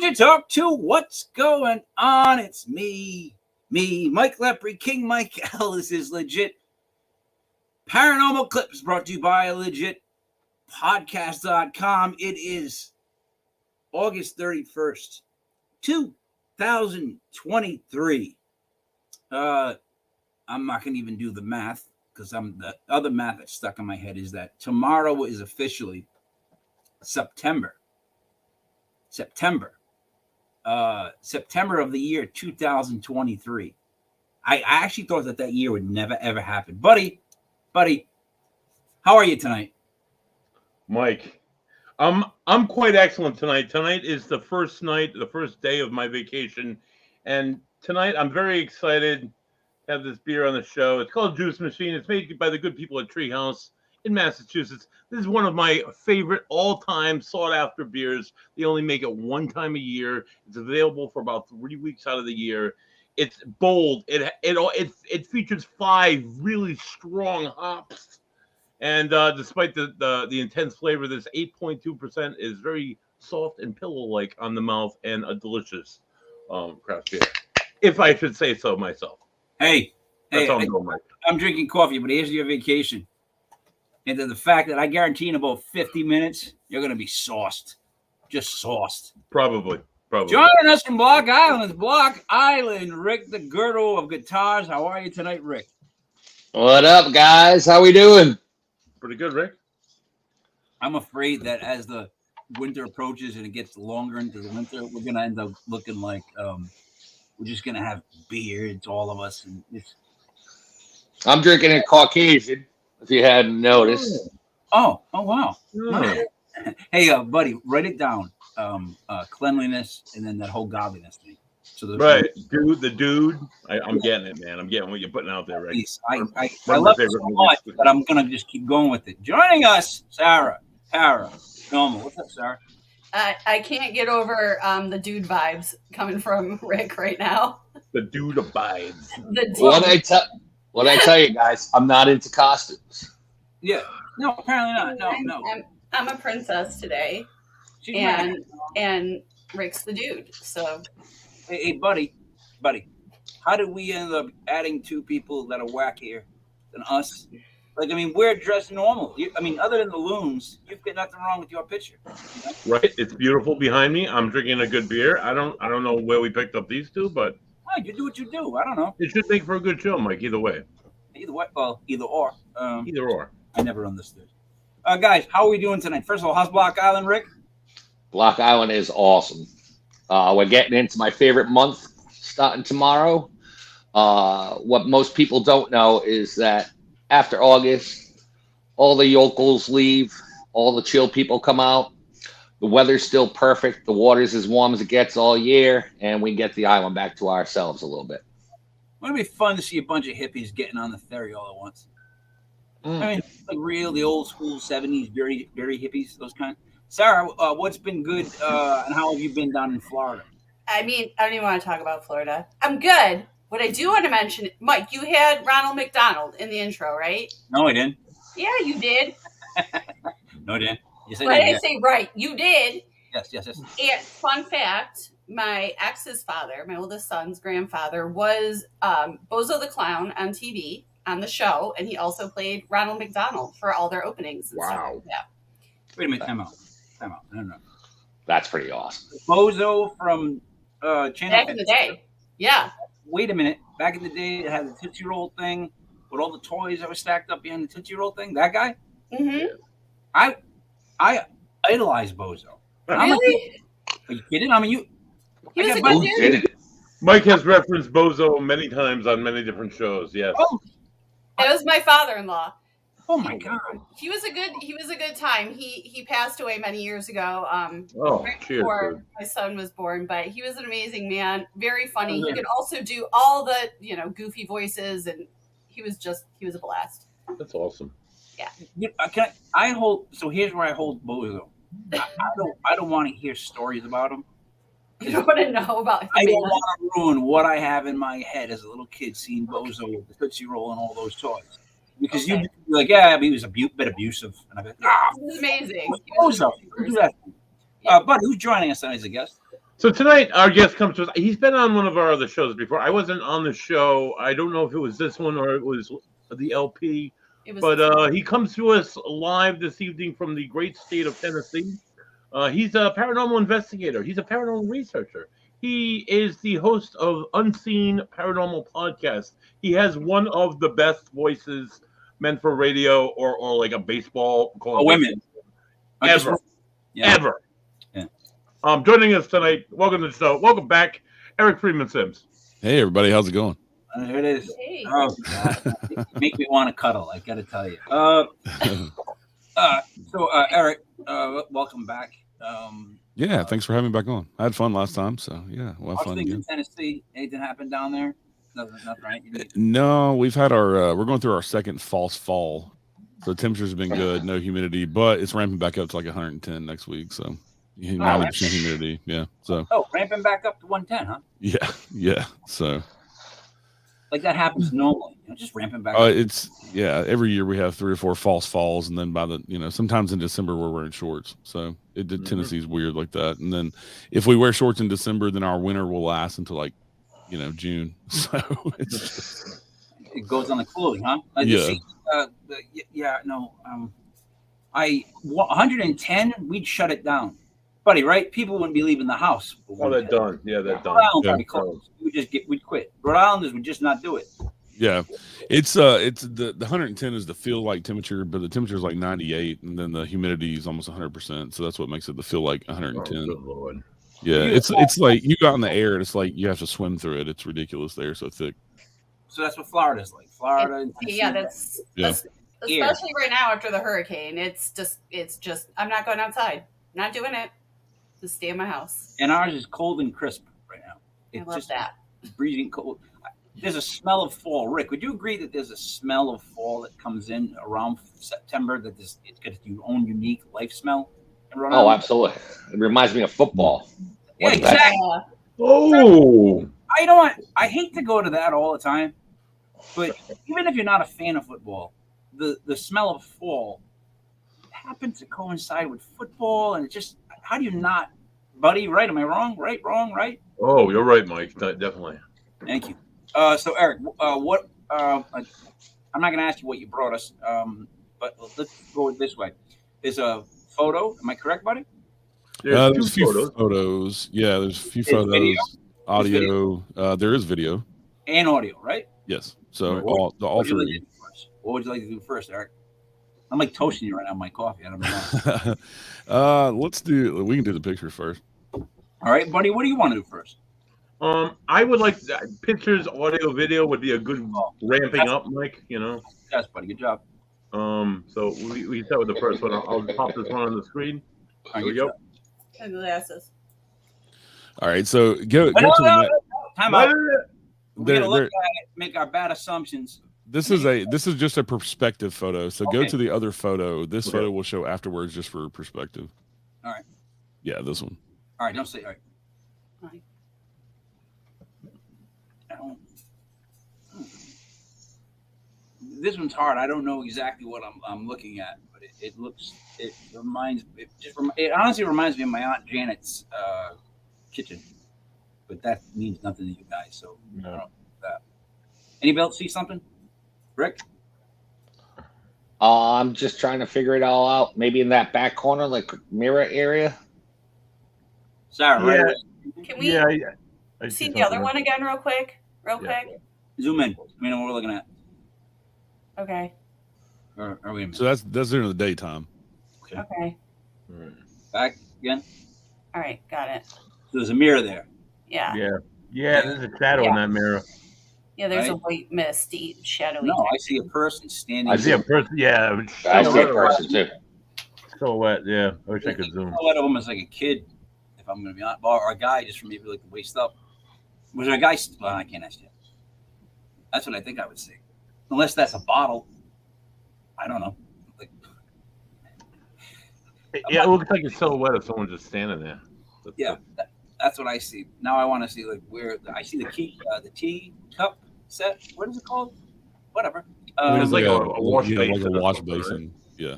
to talk to. What's going on? It's me, Mike Lepre, King Mike L. This is legit. Paranormal Clips brought to you by legitpodcast.com. It is August 31st, 2023. I'm not going to even do the math because the other math that's stuck in my head is that tomorrow is officially September of the year 2023. I actually thought that year would never ever happen. Buddy, how are you tonight? Mike, I'm quite excellent tonight. Tonight is the first day of my vacation, and tonight I'm very excited to have this beer on the show. It's called Juice Machine. It's made by the good people at Treehouse in Massachusetts. This is one of my favorite all-time sought-after beers. They only make it one time a year. It's available for about 3 weeks out of the year. It's bold. It features 5 really strong hops, and despite the intense flavor, this 8.2% is very soft and pillow-like on the mouth and a delicious craft beer, if I should say so myself. Hey, that's all I'm doing, Mike. I'm drinking coffee, but here's your vacation. And the fact that I guarantee in about 50 minutes, you're going to be sauced. Just sauced. Probably. Joining us from Block Island is Block Island, Rick, the girdle of guitars. How are you tonight, Rick? What up, guys? How we doing? Pretty good, Rick. I'm afraid that as the winter approaches and it gets longer into the winter, we're going to end up looking like we're just going to have beards, all of us. And I'm drinking a Caucasian, if you hadn't noticed. Oh, wow. Oh. Hey, buddy, write it down. Cleanliness and then that whole godliness thing. So right, the dude. I'm getting it, man. I'm getting what you're putting out there, Rick. I love it so much, but I'm gonna just keep going with it. Joining us, Parah Normal. What's up, Sarah? I can't get over the dude vibes coming from Rick right now. The dude abides. What I tell you guys, I'm not into costumes. Yeah. No, apparently not. No. I'm a princess today. And Rick's the dude. So hey, buddy, how did we end up adding 2 people that are wackier than us? Like, I mean, we're dressed normal. Other than the loons, you've got nothing wrong with your picture. You know? Right, it's beautiful behind me. I'm drinking a good beer. I don't know where we picked up these 2, but you do what you do. I don't know. It should make for a good show, Mike. Either way. Either or. Either or. I never understood. Guys, how are we doing tonight? First of all, how's Block Island, Rick? Block Island is awesome. We're getting into my favorite month starting tomorrow. What most people don't know is that after August, all the yokels leave, all the chill people come out. The weather's still perfect. The water's as warm as it gets all year, and we get the island back to ourselves a little bit. Wouldn't it be fun to see a bunch of hippies getting on the ferry all at once? Like the old school 70s, very, very hippies, those kind. Sarah, what's been good and how have you been down in Florida? I don't even want to talk about Florida. I'm good. What I do want to mention, Mike, you had Ronald McDonald in the intro, right? No, I didn't. Yeah, you did. No, I didn't. Yes, I didn't say right. You did. Yes. And fun fact, my ex's father, my oldest son's grandfather, was Bozo the Clown on TV on the show, and he also played Ronald McDonald for all their openings. And wow. Stuff. Yeah. Wait a minute. Time out. No. That's pretty awesome. Bozo from Channel Back in the day. Yeah. Wait a minute. Back in the day, it had the Tootsie Roll thing with all the toys that were stacked up behind the Tootsie Roll thing. That guy? Mm-hmm. I idolize Bozo. Really? Are you kidding? He was a good dude. Mike has referenced Bozo many times on many different shows. Yes. Oh. It was my father-in-law. Oh my God. He was a good time. He passed away many years ago. Right cheers, before dude. my son was born, but he was an amazing man. Very funny. He could also do all the goofy voices, and he was a blast. That's awesome. Yeah. Here's where I hold Bozo. I don't want to hear stories about him. You don't want to know about him. I don't want to ruin what I have in my head as a little kid seeing Bozo with the Tootsie Roll and all those toys. Because you'd be like, he was a bit abusive. And I'd be like, This is amazing. Bozo, do that. Buddy, who's joining us tonight as a guest? So tonight, our guest comes to us. He's been on one of our other shows before. I wasn't on the show. I don't know if it was this one or it was the LP. But he comes to us live this evening from the great state of Tennessee. He's a paranormal investigator. He's a paranormal researcher. He is the host of Unseen Paranormal Podcast. He has one of the best voices meant for radio or like a baseball call. Women. Ever. Yeah. Ever. Yeah. Joining us tonight, welcome to the show. Welcome back, Eric Freeman Sims. Hey, everybody. How's it going? Here it is. Hey. Oh, God. Make me want to cuddle. I got to tell you. Eric, welcome back. Yeah, thanks for having me back on. I had fun last time, so yeah, we'll have fun things again. in Tennessee? Anything happened down there? Nothing, right? No, we've had our we're going through our second false fall, so temperatures have been good, no humidity, but it's ramping back up to like 110 next week, so 90% humidity. Yeah, so ramping back up to 110, huh? Yeah. So like that happens normally, just ramping back. It's every year we have 3 or 4 false falls, and then by the sometimes in December we're wearing shorts. So Tennessee's weird like that. And then if we wear shorts in December, then our winter will last until like June. So it goes on the clothing, huh? 110, we'd shut it down, buddy. Right? People wouldn't be leaving the house. Oh, they're done. Yeah, they're done. We'd quit. Rhode Islanders would just not do it. Yeah, it's the 110 is the feel like temperature, but the temperature is like 98, and then the humidity is almost 100%. So that's what makes it the feel like 110. Oh, good Lord. Yeah, it's like you got in the air, and it's like you have to swim through it. It's ridiculous. They're so thick. So that's what Florida's like. Florida. That's especially right now after the hurricane. It's just I'm not going outside. Not doing it. Just stay in my house. And ours is cold and crisp right now. I love that. Breathing cold. There's a smell of fall. Rick, would you agree that there's a smell of fall that comes in around September, that it's got its own unique life smell? Oh, absolutely. It reminds me of football. Yeah, exactly. Oh. I hate to go to that all the time, but even if you're not a fan of football, the smell of fall happens to coincide with football, and it just, how do you not, buddy, right? Am I wrong? Right, wrong, right? Oh, you're right, Mike. Definitely. Thank you. So Eric, what? I'm not going to ask you what you brought us, but let's go this way. There's a photo. Am I correct, buddy? There's a few photos. Yeah, there's a few photos. Video? Audio. There is video and audio, right? Yes. So all three. What would you like to do first, Eric? I'm like toasting you right now. My coffee. I don't know. We can do the pictures first. All right, buddy. What do you want to do first? I would like pictures, audio, video would be a good ramping up, Mike. Yes, buddy. Good job. So we start with the first one. I'll pop this one on the screen. There we go. And glasses. All right, so go to the time out. We're gonna look at it, make our bad assumptions. This is just a perspective photo. So go to the other photo. This photo will show afterwards, just for perspective. All right. Yeah, this one. All right. Don't say all right. This one's hard. I don't know exactly what I'm looking at, but it honestly reminds me of my Aunt Janet's kitchen, but that means nothing to you guys. So I don't know that. Anybody else see something? Rick? I'm just trying to figure it all out. Maybe in that back corner, like mirror area. Sarah, right? Can we see the other one again real quick? Quick. Zoom in. We know what we're looking at. Okay. Or are we? So that's during the daytime. Okay. Back again. All right, got it. So there's a mirror there. Yeah. There's a shadow in that mirror. Yeah, there's a white misty shadowy. No, I see a person standing. I see a person. Yeah, I see a person too. Silhouette. Yeah, I wish I could zoom. Silhouette of almost like a kid, if I'm going to be honest, or a guy just from maybe like the waist up. Was there a guy? Well, I can't ask you. That's what I think I would see, unless that's a bottle. I don't know. It looks like a silhouette of someone just standing there. That's what I see. Now I want to see where I see the tea cup set. What is it called? Whatever. It's like a wash basin. Like a wash basin. Yeah.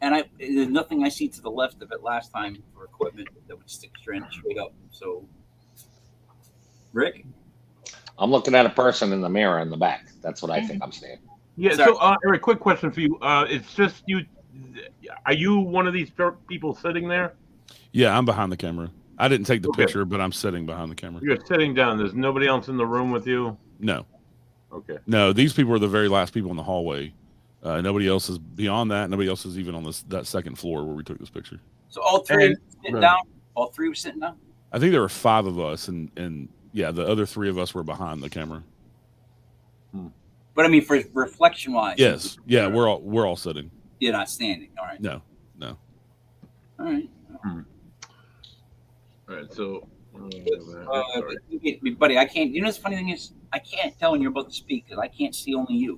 and there's nothing I see to the left of it last time for equipment that would stick straight up. So, Rick, I'm looking at a person in the mirror in the back. That's what I think I'm seeing. Yeah. Sorry. So, Eric, quick question for you. It's just you. Are you one of these people sitting there? Yeah, I'm behind the camera. I didn't take the Okay. picture, but I'm sitting behind the camera. You're sitting down. There's nobody else in the room with you. No, Okay. no, these people are the very last people in the hallway. Nobody else is beyond that. Nobody else is even on that second floor where we took this picture. so all three were sitting right. down. All three were sitting down. I think there were 5 of us, and yeah, the other 3 of us were behind the camera. But I mean, for reflection wise, Yes, yeah, we're all sitting. you're not standing. All right. No. All right. All right. So, Buddy, I can't. You know, the funny thing is, I can't tell when you're about to speak because I can't see only you.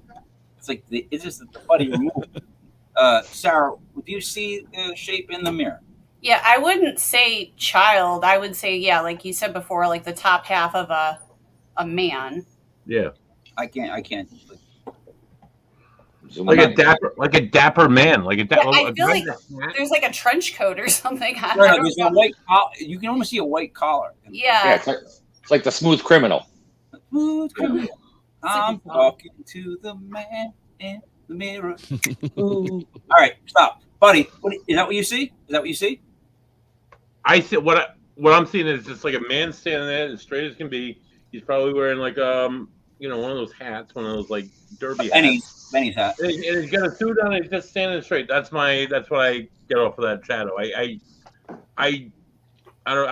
It's like it's just the buddy removed. Sarah, do you see the shape in the mirror? Yeah, I wouldn't say child. I would say, yeah, like you said before, like the top half of a man. yeah. I can't. Zooming Like in. a dapper man. Like a dapper. I feel like there's like a trench coat or something. I Right, don't there's know. a white collar. You can almost see a white collar. Yeah, Yeah. it's like the smooth criminal. Smooth criminal. I'm talking to the man in the mirror. Ooh. All right, stop, buddy. Is that what you see? Is that what you see? I see what I'm seeing is just like a man standing there as straight as can be. He's probably wearing like one of those hats, one of those like derby hats. Benny's hat. And he's got a suit on and he's just standing straight. That's what I get off of that shadow. I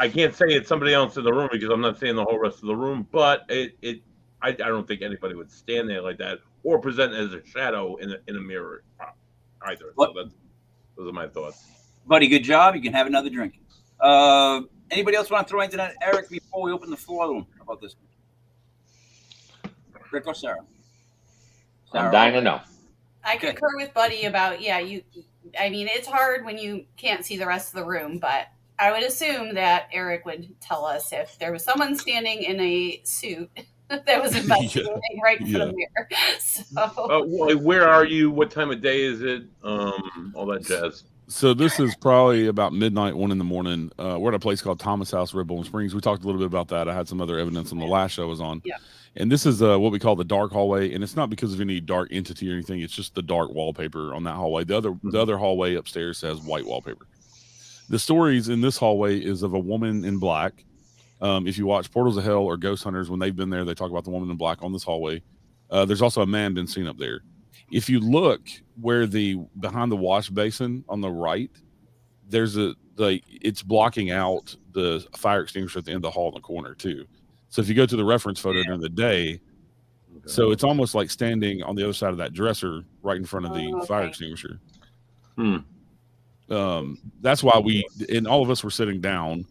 can't say it's somebody else in the room because I'm not seeing the whole rest of the room, but I don't think anybody would stand there like that or present as a shadow in a mirror either. So those are my thoughts. Buddy, good job. You can have another drink. Anybody else want to throw into that, Eric, before we open the floor room about this? Rick or Sarah? I'm dying to know. I concur with Buddy about, I mean, it's hard when you can't see the rest of the room, but I would assume that Eric would tell us if there was someone standing in a suit that was investigating right in front of the mirror. So, where are you? What time of day is it? All that jazz. So this is probably about midnight, 1 a.m. We're at a place called Thomas House, Red Bull Springs. We talked a little bit about that. I had some other evidence on the last show I was on. Yeah. And this is what we call the dark hallway, and it's not because of any dark entity or anything. It's just the dark wallpaper on that hallway. The other hallway upstairs has white wallpaper. The stories in this hallway is of a woman in black. If you watch Portals of Hell or Ghost Hunters, when they've been there, they talk about the woman in black on this hallway. There's also a man been seen up there. If you look where behind the wash basin on the right, there's it's blocking out the fire extinguisher at the end of the hall in the corner too. So if you go to the reference photo during the day, so it's almost like standing on the other side of that dresser right in front of the fire extinguisher. That's why all of us were sitting down,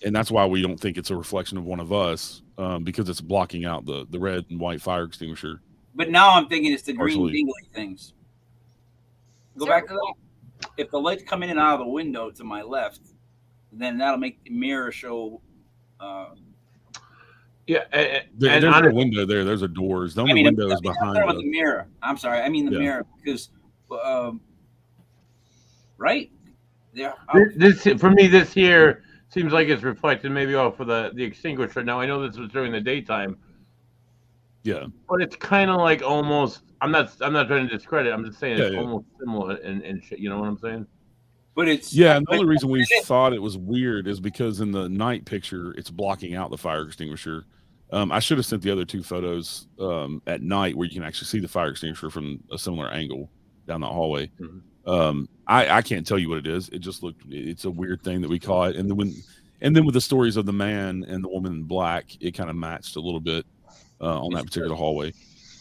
and that's why we don't think it's a reflection of one of us, because it's blocking out the red and white fire extinguisher. But now I'm thinking it's the green Partially. dingly things. Go back to that. If the lights come in and out of the window to my left, then that'll make the mirror show. There's a window there. There's a doors. The only window is behind the mirror. I'm sorry. I mean the mirror because, right? Yeah. This for me, this here seems like it's reflected maybe off of the extinguisher. Now I know this was during the daytime. Yeah, but it's kind of like almost. I'm not trying to discredit. I'm just saying it's almost similar and shit. You know what I'm saying? But it's and the only reason we thought it was weird is because in the night picture it's blocking out the fire extinguisher. I should have sent the other 2 photos at night where you can actually see the fire extinguisher from a similar angle down that hallway. Mm-hmm. I can't tell you what it is. It just it's a weird thing that we caught. And then with the stories of the man and the woman in black, it kind of matched a little bit on that particular hallway.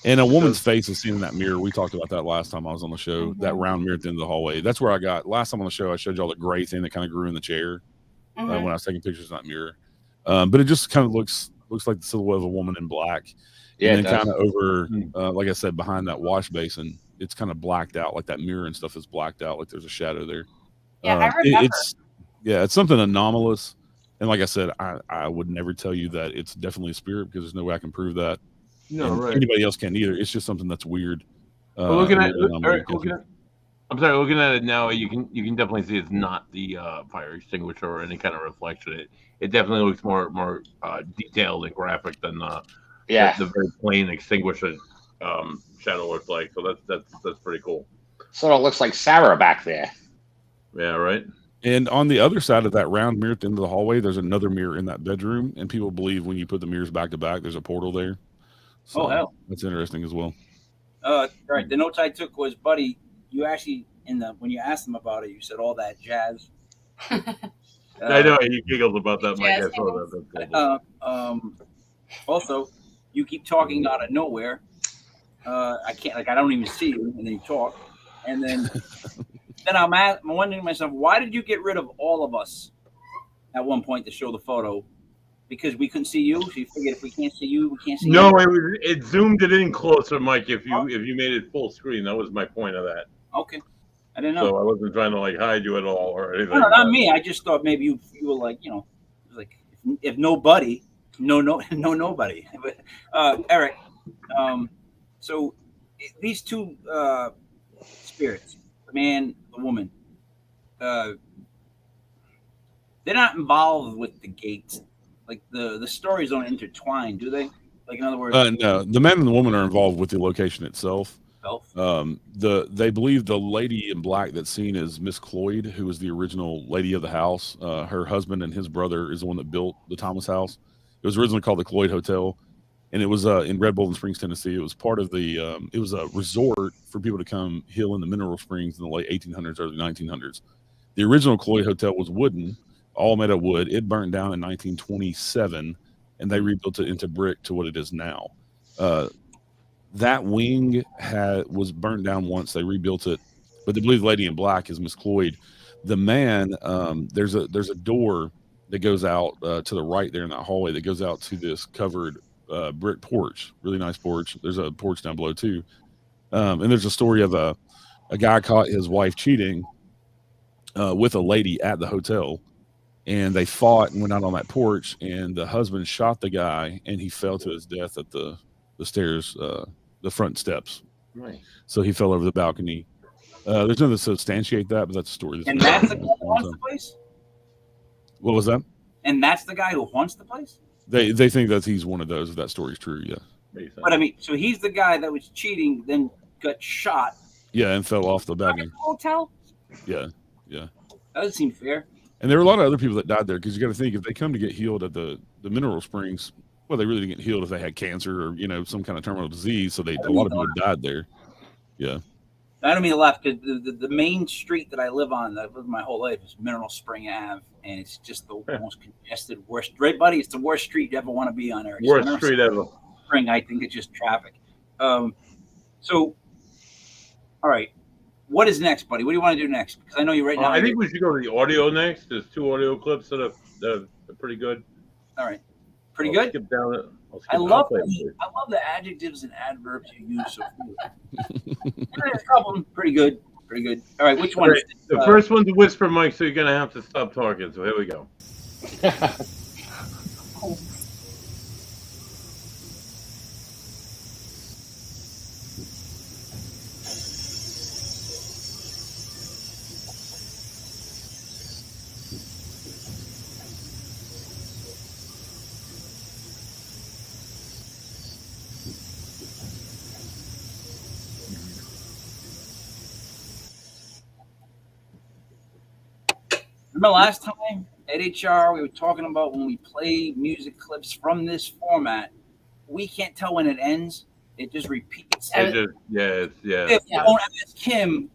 And a woman's face is seen in that mirror. We talked about that last time I was on the show, that round mirror at the end of the hallway. That's where I got last time on the show. I showed y'all the gray thing that kind of grew in the chair when I was taking pictures in that mirror. But it just kind of looks like the silhouette of a woman in black. Yeah, and then kind of over, like I said, behind that wash basin, it's kind of blacked out, like that mirror and stuff is blacked out, like there's a shadow there. Yeah, I remember. It's something anomalous. And like I said, I would never tell you that it's definitely a spirit because there's no way I can prove that. No, right. Anybody else can either. It's just something that's weird. Looking at I'm sorry, looking at it now, you can definitely see it's not the fire extinguisher or any kind of reflection. It definitely looks more detailed and graphic than Yeah. the very plain extinguisher shadow looks like. So that's pretty cool. Sort of looks like Sarah back there. Yeah, right. And on the other side of that round mirror at the end of the hallway, there's another mirror in that bedroom, and people believe when you put the mirrors back to back, there's a portal there. So hell, that's interesting as well. Right. The notes I took was, Buddy, you actually when you asked them about it, you said all that jazz. I know he giggled about that, Mike. I saw that. Also, you keep talking out of nowhere. I can't, I don't even see you, and then you talk, and then I'm wondering to myself, why did you get rid of all of us at one point to show the photo? Because we couldn't see you, so you figured if we can't see you, we can't see No, you. it zoomed it in closer, Mike. If you made it full screen, that was my point of that. Okay, I didn't know. So I wasn't trying to hide you at all or anything. No, not me. I just thought maybe you were like, it was like if nobody, nobody. Eric, so these two spirits, the man, the woman, they're not involved with the gates. Like the stories don't intertwine, do they? Like in other words, no, the man and the woman are involved with the location itself. Both. They believe the lady in black that's seen is Miss Cloyd, who was the original lady of the house. Her husband and his brother is the one that built the Thomas house. It was originally called the Cloyd Hotel, and it was in Red Bull Springs, Tennessee. It was part of the. It was a resort for people to come heal in the mineral springs in the late 1800s, early 1900s. The original Cloyd Hotel was wooden, all made of wood. It burned down in 1927, and they rebuilt it into brick to what it is now. That wing was burnt down once. They rebuilt it, but they believe the lady in black is Miss Cloyd. The man, there's a door that goes out to the right there in that hallway that goes out to this covered brick porch, really nice porch. There's a porch down below too, and there's a story of a guy caught his wife cheating with a lady at the hotel, and they fought and went out on that porch, and the husband shot the guy, and he fell to his death at the stairs, the front steps. Right. So he fell over the balcony. There's nothing to substantiate that, but that's a story. And that's the guy who haunts the place? What was that? And that's the guy who haunts the place? They think that he's one of those, if that story's true, yeah. But I mean, so he's the guy that was cheating, then got shot. Yeah, and fell off the balcony. Hotel? Yeah. That doesn't seem fair. And there were a lot of other people that died there, because you got to think, if they come to get healed at the mineral springs, well, they really didn't get healed if they had cancer or, some kind of terminal disease. So a lot of people died there. Yeah. I don't mean to laugh, because the main street that I live on, that I've lived my whole life, is Mineral Spring Ave, and it's just the most congested, worst. Right, buddy? It's the worst street you ever want to be on, Eric. Worst street ever. Spring, I think it's just traffic. So, all right. What is next, buddy? What do you want to do next? Because I know you right now. I think we should go to the audio next. There's 2 audio clips that are pretty good. All right. Pretty good? Skip down it. I love the adjectives and adverbs you use. So there's a couple of them. Pretty good. All right, which one? Right. The first one's a whisper, Mike, so you're going to have to stop talking. So here we go. Remember last time at HR we were talking about when we play music clips from this format, we can't tell when it ends. It just repeats. If we don't ask Kim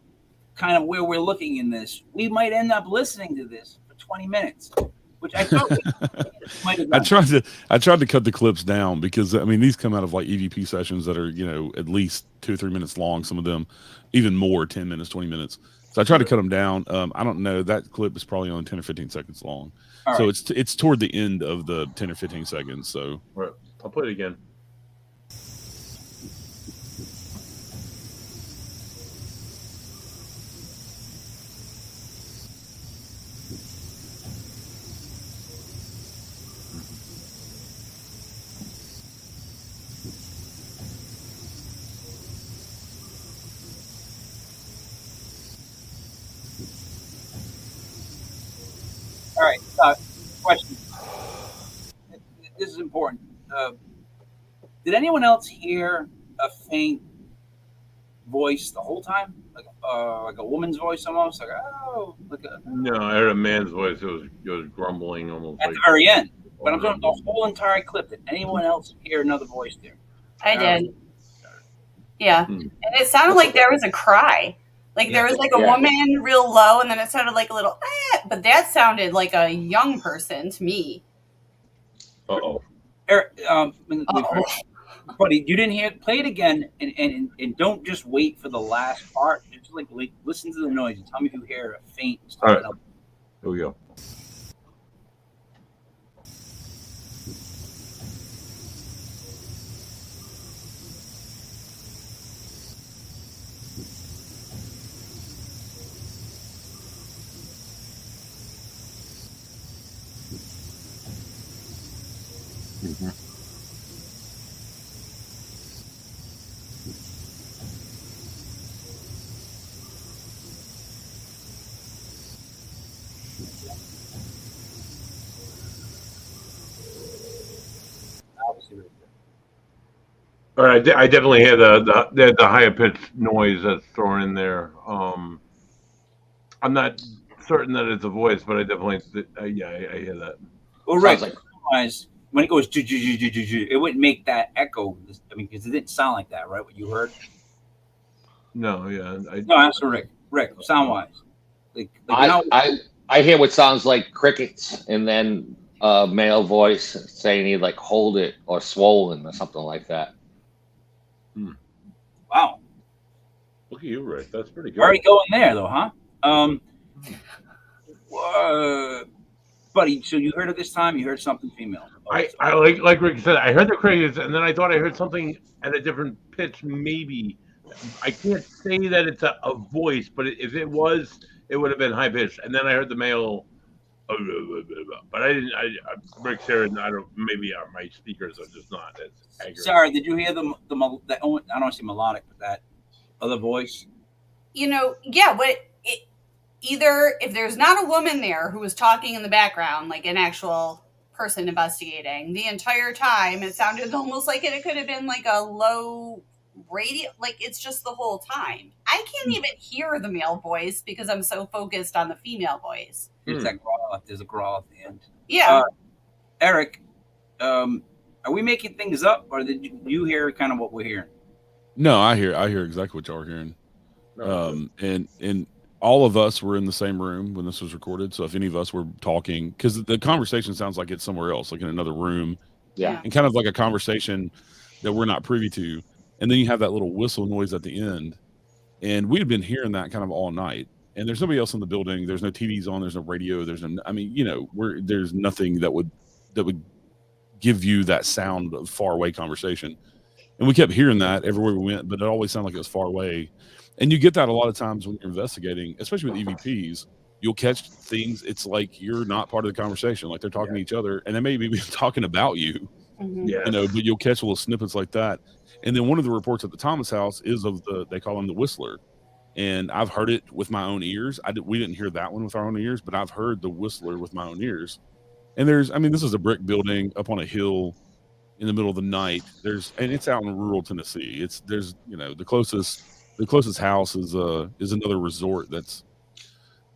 kind of where we're looking in this, we might end up listening to this for 20 minutes, which I thought might have done. I tried to cut the clips down, because these come out of like EVP sessions that are at least 2 or 3 minutes long. Some of them even more, 10 minutes, 20 minutes. So I tried to cut them down. I don't know. That clip is probably only 10 or 15 seconds long. All so right. It's toward the end of the 10 or 15 seconds. So I'll play it again. Did anyone else hear a faint voice the whole time, like a woman's voice almost, like No, I heard a man's voice. It was grumbling almost at like the very end? But I'm talking the whole entire clip. Did anyone else hear another voice there? I did. Yeah, and it sounded like there was a cry. Like there was like a woman real low, and then it sounded like a little, but that sounded like a young person to me. Eric, buddy, you didn't hear it? Play it again, and don't just wait for the last part. Just like listen to the noise and tell me if you hear a faint. All right, here we go. All right, I definitely hear the higher pitched noise that's thrown in there. I'm not certain that it's a voice, but I definitely I hear that. Well, right. When it goes, it wouldn't make that echo. I mean, because it didn't sound like that, right? What you heard? No, yeah. No, ask Rick. Rick, sound wise. I hear what sounds like crickets, and then a male voice saying he'd like hold it or swollen or something like that. Wow. Look at you, Rick. That's pretty good. Already going there, though, huh? Buddy, so you heard it this time? You heard something female? I like Rick said, I heard the crickets, and then I thought I heard something at a different pitch, maybe. I can't say that it's a voice, but if it was, it would have been high pitched. And then I heard the male, but I didn't. Rick's here, and I don't. Maybe my speakers are just not as accurate. Sarah, did you hear the I don't want to say melodic, but that other voice? Either if there's not a woman there who was talking in the background, like an actual person investigating the entire time, it sounded almost like it could have been like a low radio, like it's just the whole time. I can't even hear the male voice because I'm so focused on the female voice. There's that growl. There's a growl at the end. Yeah. Eric, are we making things up, or did you hear kind of what we're hearing? No, I hear exactly what y'all are hearing. And all of us were in the same room when this was recorded. So if any of us were talking, because the conversation sounds like it's somewhere else, like in another room. Yeah. And kind of like a conversation that we're not privy to. And then you have that little whistle noise at the end. And we had been hearing that kind of all night. And there's nobody else in the building. There's no TVs on. There's no radio. There's there's nothing that would give you that sound of far away conversation. And we kept hearing that everywhere we went, but it always sounded like it was far away. And you get that a lot of times when you're investigating, especially with EVPs. You'll catch things. It's like you're not part of the conversation. Like they're talking to each other, and they may be talking about you. Mm-hmm. But you'll catch little snippets like that. And then one of the reports at the Thomas house is of they call him the Whistler. And I've heard it with my own ears. We didn't hear that one with our own ears, but I've heard the Whistler with my own ears. And this is a brick building up on a hill in the middle of the night. And it's out in rural Tennessee. The closest house is another resort that's,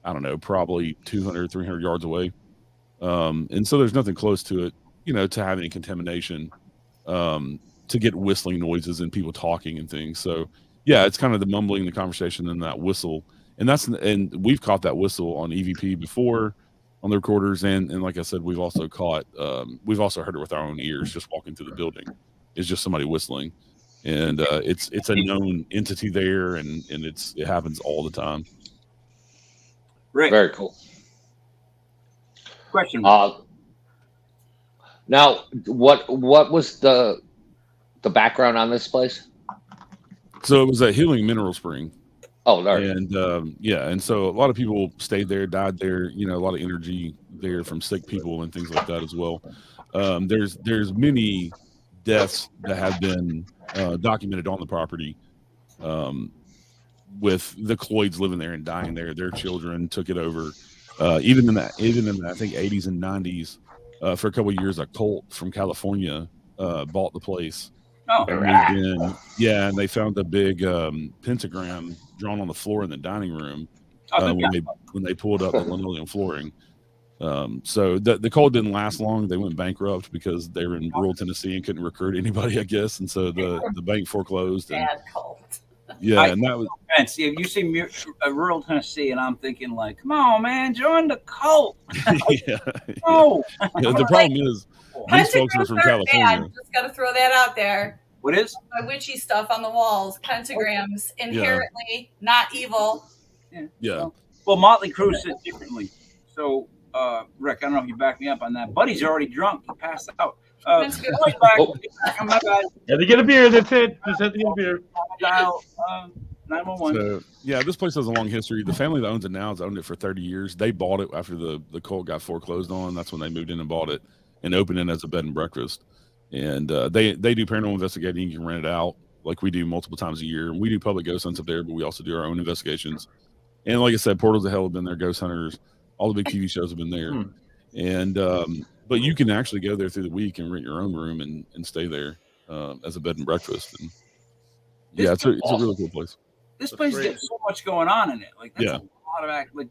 I don't know, probably 200, 300 yards away. And so there's nothing close to it, to have any contamination, to get whistling noises and people talking and things. So yeah, it's kind of the mumbling, the conversation, and that whistle. And we've caught that whistle on EVP before on the recorders. And like I said, we've also heard it with our own ears, just walking through the building. It's just somebody whistling. And it's a known entity there, and it happens all the time. Right. Very cool. Question. Now, what was the background on this place? So it was a healing mineral spring. Oh, there. And and so a lot of people stayed there, died there. A lot of energy there from sick people and things like that as well. There's many deaths that have been documented on the property, with the Cloyds living there and dying there. Their children took it over. Even in the I think 80s and 90s, for a couple of years, a cult from California bought the place Oh, They moved in. Yeah, and they found a big pentagram drawn on the floor in the dining room when they pulled up the linoleum flooring. So the cult didn't last long. They went bankrupt because they were in rural Tennessee and couldn't recruit anybody, I guess. And so the bank foreclosed. And, bad cult. yeah, and that was. See, if you see rural Tennessee, and I'm thinking like, come on, man, join the cult. Yeah. Oh, Yeah, the problem is these folks are from California. Just got to throw that out there. What is? My witchy stuff on the walls, pentagrams, inherently not evil. Yeah. Well, Motley Crue said differently. So, Rick, I don't know if you back me up on that. Buddy's already drunk. He passed out. Had to get a beer. That's it. Just had to get a beer. Dial 911. So, yeah, this place has a long history. The family that owns it now has owned it for 30 years. They bought it after the cult got foreclosed on. That's when they moved in and bought it and opened it as a bed and breakfast. And they do paranormal investigating. You can rent it out like we do multiple times a year. We do public ghost hunts up there, but we also do our own investigations. And like I said, Portals of Hell have been there, Ghost Hunters, all the big TV shows have been there. And but you can actually go there through the week and rent your own room and stay there as a bed and breakfast. And yeah, it's a really cool place. This place gets so much going on in it. Like that's a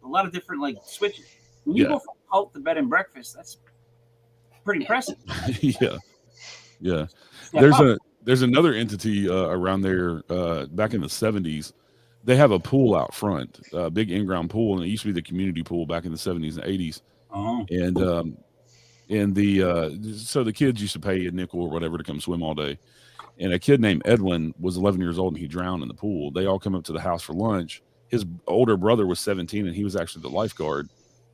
lot of different like switches. When you go from cult to bed and breakfast, that's pretty impressive. Yeah. There's another entity around there back in the 70s. They have a pool out front, a big in-ground pool, and it used to be the community pool back in the 70s and 80s. So the kids used to pay a nickel or whatever to come swim all day. And a kid named Edwin was 11 years old and he drowned in the pool. They all come up to the house for lunch. His older brother was 17 and he was actually the lifeguard.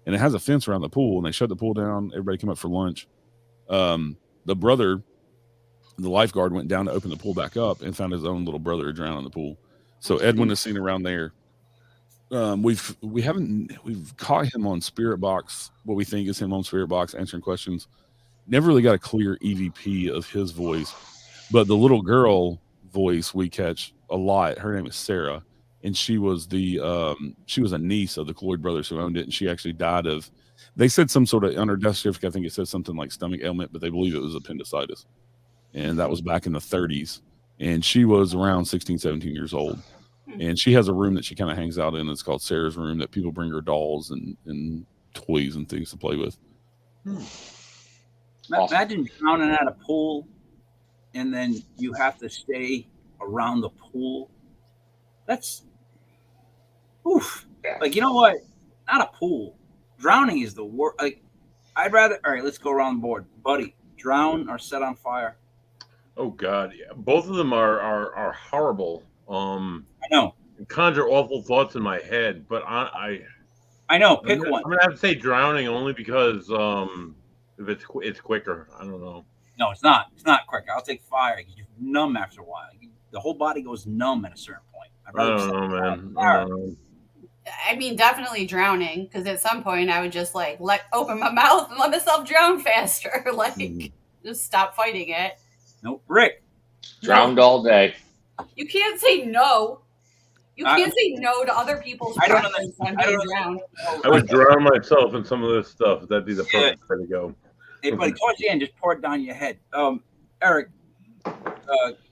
And it has a fence around the pool and they shut the pool down. Everybody come up for lunch. The brother, the lifeguard, went down to open the pool back up and found his own little brother drowned in the pool. So Edwin is seen around there. We've caught him on Spirit Box, what we think is him on Spirit Box answering questions. Never really got a clear EVP of his voice, but the little girl voice we catch a lot. Her name is Sarah, and she was a niece of the Cloyd brothers who owned it, and she actually died of. They said some sort of on her death certificate. I think it says something like stomach ailment, but they believe it was appendicitis, and that was back in the 30s. And she was around 16, 17 years old. And she has a room that she kind of hangs out in. It's called Sarah's room that people bring her dolls and toys and things to play with. Imagine drowning at a pool and then you have to stay around the pool. That's oof. Like, you know what? Not a pool. Drowning is the worst. Like, I'd rather, all right, let's go around the board. Buddy, drown or set on fire? Oh God, yeah. Both of them are horrible. I know. Conjure awful thoughts in my head, but I know. Pick one. I'm gonna have to say drowning only because if it's quicker. I don't know. No, it's not. It's not quicker. I'll take fire. You're numb after a while. The whole body goes numb at a certain point. I don't know, man. I mean, definitely drowning, because at some point I would just like open my mouth and let myself drown faster. Just stop fighting it. Nope. Rick. Drowned all day. You can't say no. You can't say no to other people's preference on being drowned. I would drown myself in some of this stuff. That'd be the perfect way to go. Hey, buddy, towards the end, just pour it down your head. Eric,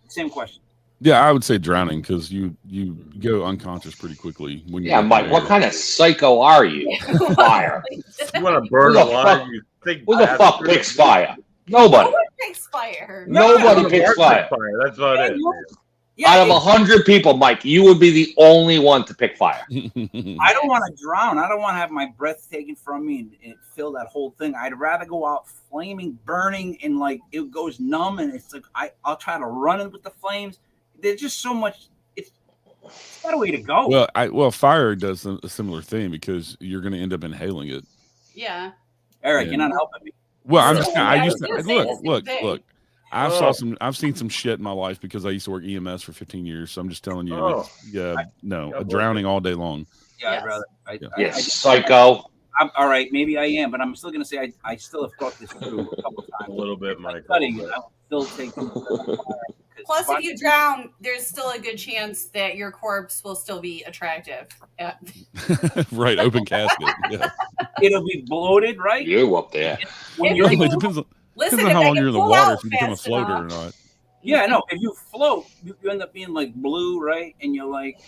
same question. Yeah, I would say drowning because you go unconscious pretty quickly. When Mike, what kind of psycho are you? Fire. You want to burn alive? Who the fuck picks fire? Nobody. Nobody picks fire. Nobody picks fire. That's what it is. Yeah, out of 100 people, Mike, you would be the only one to pick fire. I don't want to drown. I don't want to have my breath taken from me and fill that whole thing. I'd rather go out flaming, burning, and like it goes numb, and it's like I'll try to run it with the flames. There's just so much. It's not a way to go. Well, fire does a similar thing because you're going to end up inhaling it. Yeah. Eric, you're not helping me. Well, I'm just. I used to look. I've seen some shit in my life because I used to work EMS for 15 years. So I'm just telling you, drowning all day long. Yeah, I'd rather. Psycho. I'm all right. Maybe I am, but I'm still going to say I still have thought this through a couple times. A little bit, Mike. I'm still taking. Plus, if you drown, there's still a good chance that your corpse will still be attractive. Yeah. Right, open casket. Yeah. It'll be bloated, right? You up there? It depends on how long you're in the water if you become a floater or not. Yeah, no. If you float, you end up being like blue, right? And you're like,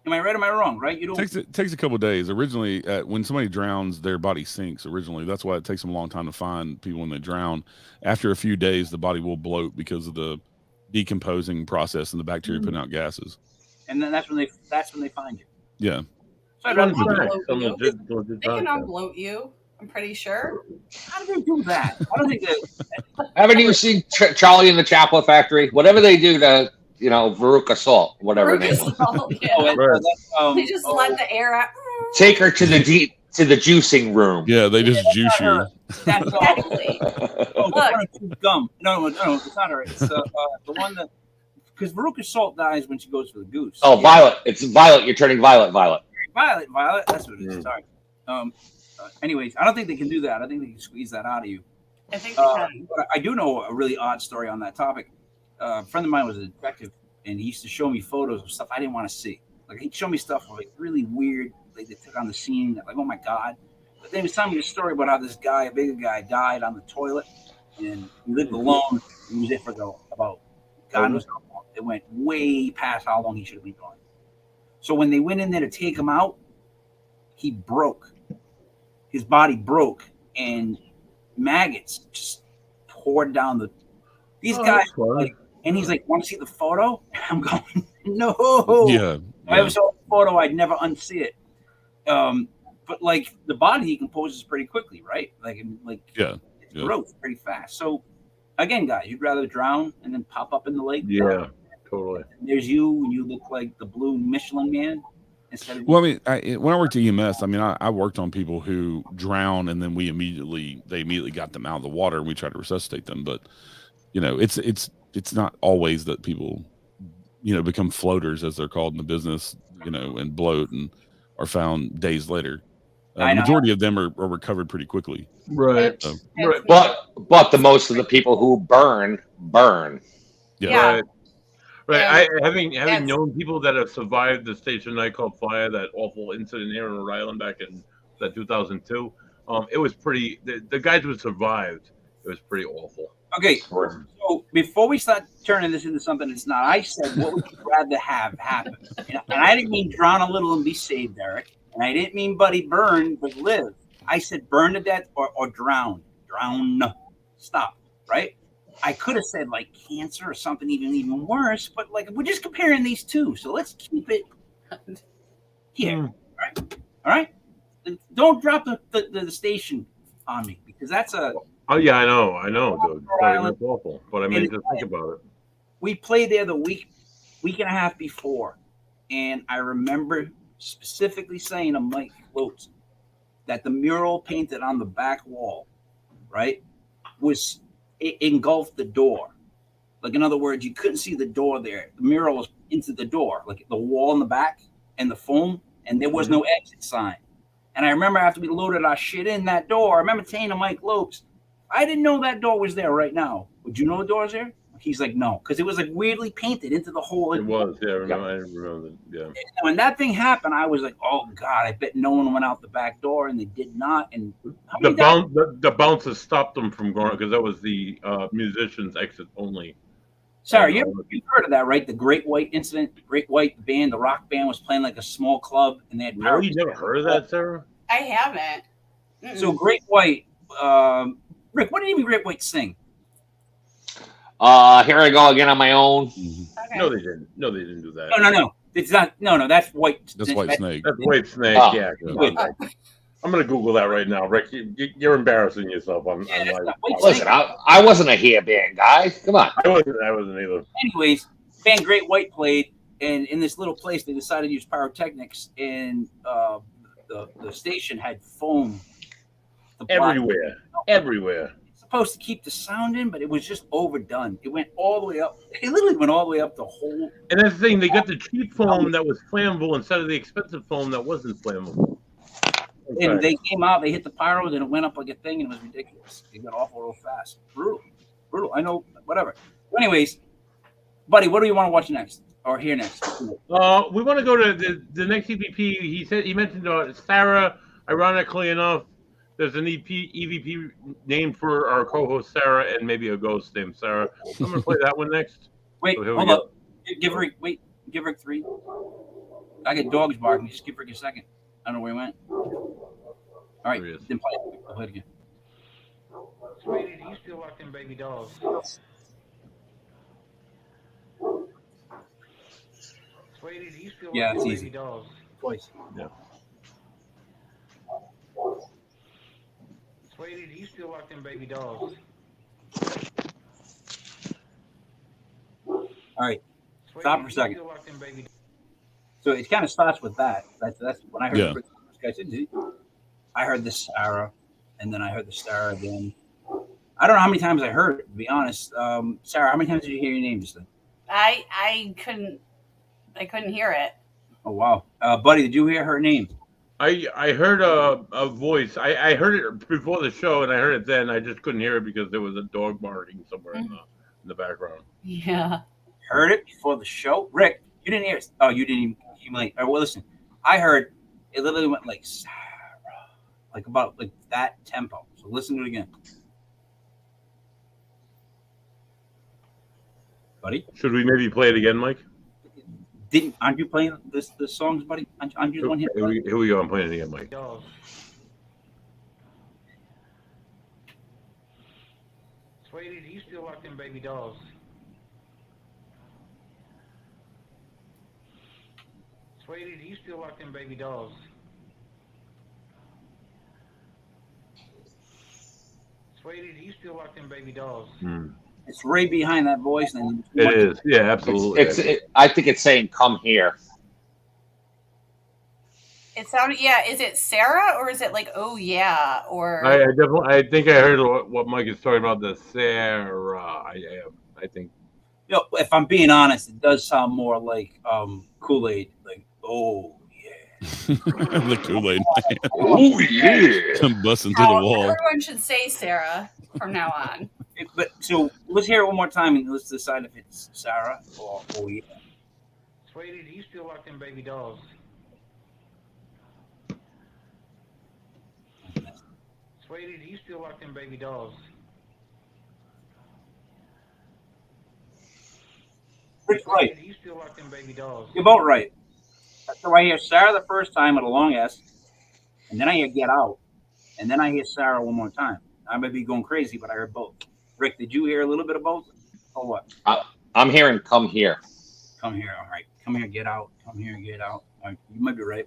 am I right? Am I wrong? Right? You don't. Takes a couple of days. Originally, when somebody drowns, their body sinks. Originally, that's why it takes them a long time to find people when they drown. After a few days, the body will bloat because of the decomposing process and the bacteria putting out gases. And then that's when they find you. Yeah. So I'd rather They can unbloat you. I'm pretty sure. How do they do that? I don't think that. Haven't you seen Charlie and the Chocolate Factory? Whatever they do to, Veruca Salt, whatever her name was. They just let the air out. Take her to the juicing room. Yeah, they just juice you. That's Exactly. Gum. No, it's not her. It's the one that, because Veruca Salt dies when she goes for the goose. Oh, yeah. Violet. It's Violet. You're turning Violet. Violet. That's what it is. Sorry. Anyways, I don't think they can do that. I think they can squeeze that out of you. I think they can. But I do know a really odd story on that topic. A friend of mine was a detective, and he used to show me photos of stuff I didn't want to see. Like, he'd show me stuff like really weird, like they took on the scene. Like, oh my god! But then he was telling me a story about how this guy, a bigger guy, died on the toilet, and he lived alone. He was there for about God knows how long. It went way past how long he should have been gone. So when they went in there to take him out, he broke. His body broke, and maggots just poured down these guys like, and he's like, want to see the photo? I'm going, no. Yeah. If I ever saw a photo, I'd never unsee it. But like the body decomposes pretty quickly, right? It's growth pretty fast. So again, guys, you'd rather drown and then pop up in the lake? Yeah, totally. And there's you, and you look like the blue Michelin Man. Well, I mean, when I worked at EMS, I mean, I worked on people who drown, and then they immediately got them out of the water, and we tried to resuscitate them. But it's not always that people, become floaters, as they're called in the business, and bloat and are found days later. The majority of them are recovered pretty quickly. Right. Right. But the most of the people who burn. Yeah. Right. Having known people that have survived the Station Nightclub fire, that awful incident here in Rhode Island back in 2002, it was pretty. The guys who survived, it was pretty awful. Okay, so before we start turning this into something it's not, I said, what would you rather have happen? And I didn't mean drown a little and be saved, Eric. And I didn't mean Buddy burn but live. I said burn to death or drown. Drown. Stop. Right? I could have said like cancer or something even worse, but like we're just comparing these two, so let's keep it here. All right. Don't drop the station on me, because that's a. Oh yeah, I know, dude. That's awful. But I mean, just think about it. We played there the week and a half before, and I remember specifically saying to Mike Floats that the mural painted on the back wall, right, it engulfed the door. Like, in other words, you couldn't see the door there. The mural was into the door, like the wall in the back and the foam, and there was no exit sign. And I remember after we loaded our shit in that door, I remember saying to Mike Lopes, I didn't know that door was there right now. Would you know the door's there? He's like, no, because it was like weirdly painted into the hole. It was, yeah. I remember that. Yeah. And when that thing happened, I was like, oh God, I bet no one went out the back door, and they did not. And the bouncers stopped them from going, because that was the musicians' exit only. Sorry, you've heard of that, right? The Great White incident. Great White band, the rock band, was playing like a small club, and they had. Really, you never heard of that, Sarah? I haven't. So Great White, Rick, what did even Great White sing? Here I go again on my own. Okay. No, they didn't. No, they didn't do that. No. It's not. No. That's White. That's White Snake. That's White Snake. Oh. Yeah. I'm gonna Google that right now, Rick. You're embarrassing yourself. Listen, I wasn't a hair band guy. Come on. I wasn't either. Anyways, band Great White played, and in this little place, they decided to use pyrotechnics, and the station had foam everywhere. It's supposed to keep the sound in, but it was just overdone. It went all the way up. It literally went all the way up the whole. And that's the thing. They got the cheap foam that was flammable instead of the expensive foam that wasn't flammable. Okay. And they came out, they hit the pyros, and it went up like a thing, and it was ridiculous. It got awful real fast. Brutal. I know, whatever. But anyways, Buddy, what do you want to watch next or hear next? We want to go to the next EVP. He mentioned Sarah. Ironically enough, There's an EVP named for our co-host Sarah, and maybe a ghost named Sarah. I'm gonna play that one next. Wait, So here we hold go. up. Give Rick 3. I get dogs barking. Just give Rick a second. I don't know where he went. All right, There he is. then play it. I'll play it again. Sweetie, do you still like them baby dolls? Sweetie, do you still Yeah, like it's them easy. baby dolls? Twice. Yeah. Sweetie, do you still like them baby dolls? All right. Sweetie, Stop do for a you second. still like them baby So it kind of starts with that. That's when I heard Yeah. Rick. I heard the Sarah, and then I heard the Sarah again. I don't know how many times I heard it, to be honest. Sarah, how many times did you hear your name just then? I couldn't hear it. Oh wow, Buddy, did you hear her name? I heard a voice. I heard it before the show, and I heard it then. I just couldn't hear it because there was a dog barking somewhere in the background. Yeah. Heard it before the show. Rick, you didn't hear it. Oh, you didn't even accumulate. All right, well, listen, I heard it literally went like Sarah, like about like that tempo. So listen to it again, buddy. Should we maybe play it again, Mike? Aren't you playing the songs, buddy? Aren't you the one here? Here we go. I'm playing it again, Mike. dolls? Sweetie, do you still like them baby dolls? Sweetie, do you still like them baby dolls? Sweetie, do you still like them baby dolls? It's right behind that voice. And It is. Yeah, absolutely. I think it's saying "come here." It sounded, yeah. Is it Sarah or is it like, oh yeah, or I definitely. I think I heard what Mike is talking about. The Sarah. I think. You know, if I'm being honest, it does sound more like Kool-Aid. Like, oh yeah. The Kool-Aid man. Oh yeah! Come busting to the Now, wall. everyone should say Sarah from now on. But so let's hear it one more time and let's decide if it's Sarah or oh yeah. Sweetie, do you still like them baby dolls? Sweetie, do you still like them baby dolls? Rick's right. Sweetie, do you still like them baby dolls? You're both right. So I hear Sarah the first time with a long S, and then I hear Get Out, and then I hear Sarah one more time. I may be going crazy, but I heard both. Rick, did you hear a little bit of both? Or what? I'm hearing "come here." Come here, all right. Come here, get out. Come here, get out. All right, you might be right.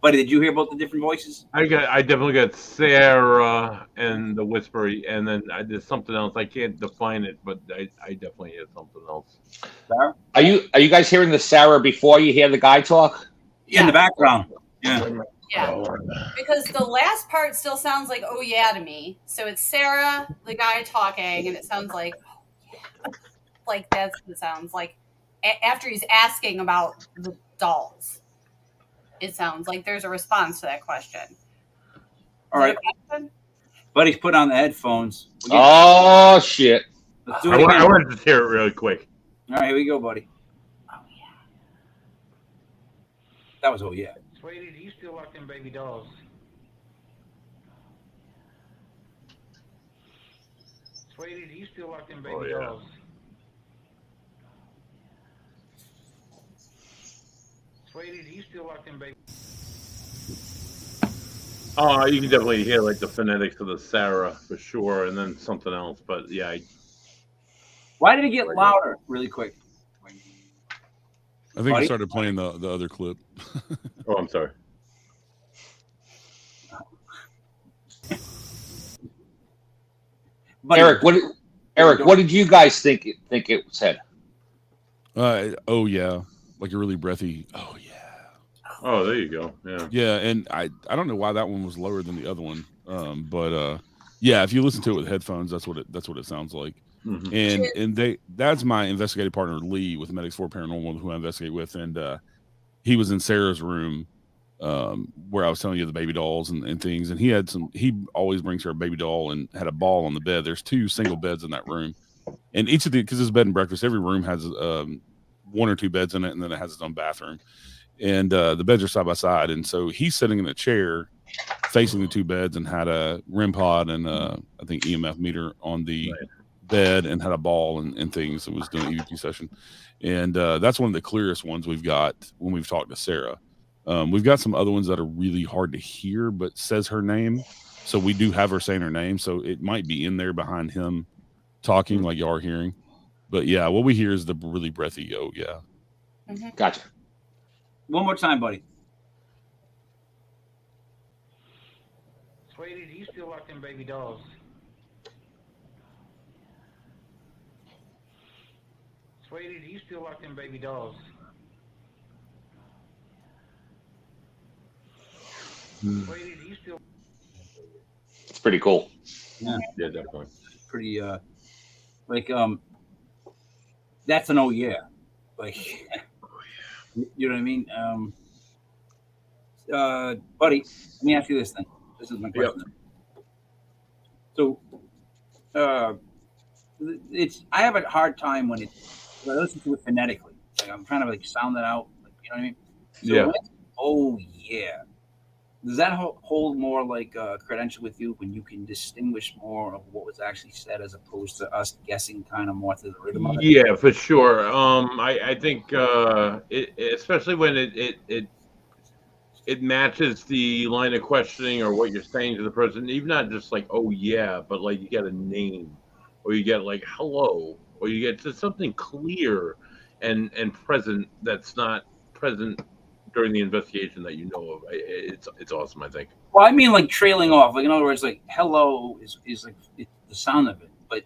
Buddy, did you hear both the different voices? I definitely got Sarah and the whispery, and then there's something else. I can't define it, but I definitely hear something else. Sarah? Are you guys hearing the Sarah before you hear the guy talk? Yeah, in the background. Yeah. Yeah, because the last part still sounds like oh yeah to me. So it's Sarah, the guy talking, and it sounds like oh, yeah. Like that's what it sounds like after he's asking about the dolls. It sounds like there's a response to that question. All right. Buddy's put on the headphones. Oh shit! Let's do it I again. want to just hear it really quick. All right, here we go, buddy. Oh yeah. That was oh yeah. Sweetie, do you still like them baby dolls? Sweetie, do you still like them baby Oh, yeah. dolls? Sweetie, do you still like them baby? Oh, you can definitely hear like the phonetics of the Sarah for sure, and then something else. But yeah, Why did it get louder really quick? I think Buddy? I started playing the other clip. oh, I'm sorry. Buddy, Eric, what did you guys think it said? Oh yeah, like a really breathy. Oh yeah. Oh, there you go. Yeah. Yeah, and I don't know why that one was lower than the other one. But yeah, if you listen to it with headphones, that's what it sounds like. Mm-hmm. And that's my investigative partner Lee with Medics for Paranormal, who I investigate with, and he was in Sarah's room where I was telling you the baby dolls and things, and he always brings her a baby doll and had a ball on the bed. There's 2 single beds in that room, and each of because it's bed and breakfast, every room has 1 or 2 beds in it, and then it has its own bathroom. And the beds are side by side, and so he's sitting in a chair facing the two beds and had a REM pod and I think EMF meter on the bed and had a ball and things and was doing an EVP session. And that's one of the clearest ones we've got when we've talked to Sarah. We've got some other ones that are really hard to hear, but says her name. So we do have her saying her name. So it might be in there behind him talking like y'all are hearing. But yeah, what we hear is the really breathy, oh yeah. Mm-hmm. Gotcha. One more time, buddy. Sweetie, do you still like them baby dolls? Sweetie, do you still like them baby dolls? Sweetie, do you still... It's pretty cool. Yeah, definitely. Pretty that's an oh yeah. Like you know what I mean? Buddy, let me ask you this then. This is my question. Yep. So I have a hard time when I listen to it phonetically. Like I'm trying to like sound that out. Like, you know what I mean? So yeah. Oh yeah. Does that hold more like credential with you when you can distinguish more of what was actually said as opposed to us guessing kind of more through the rhythm of it? Yeah, for sure. I think especially when it matches the line of questioning or what you're saying to the person, even not just like, oh yeah, but like you get a name or you get like hello or you get just something clear and present that's not present during the investigation that you know of. It's awesome, I think. Well, I mean like trailing off. Like in other words, like hello is like the sound of it. But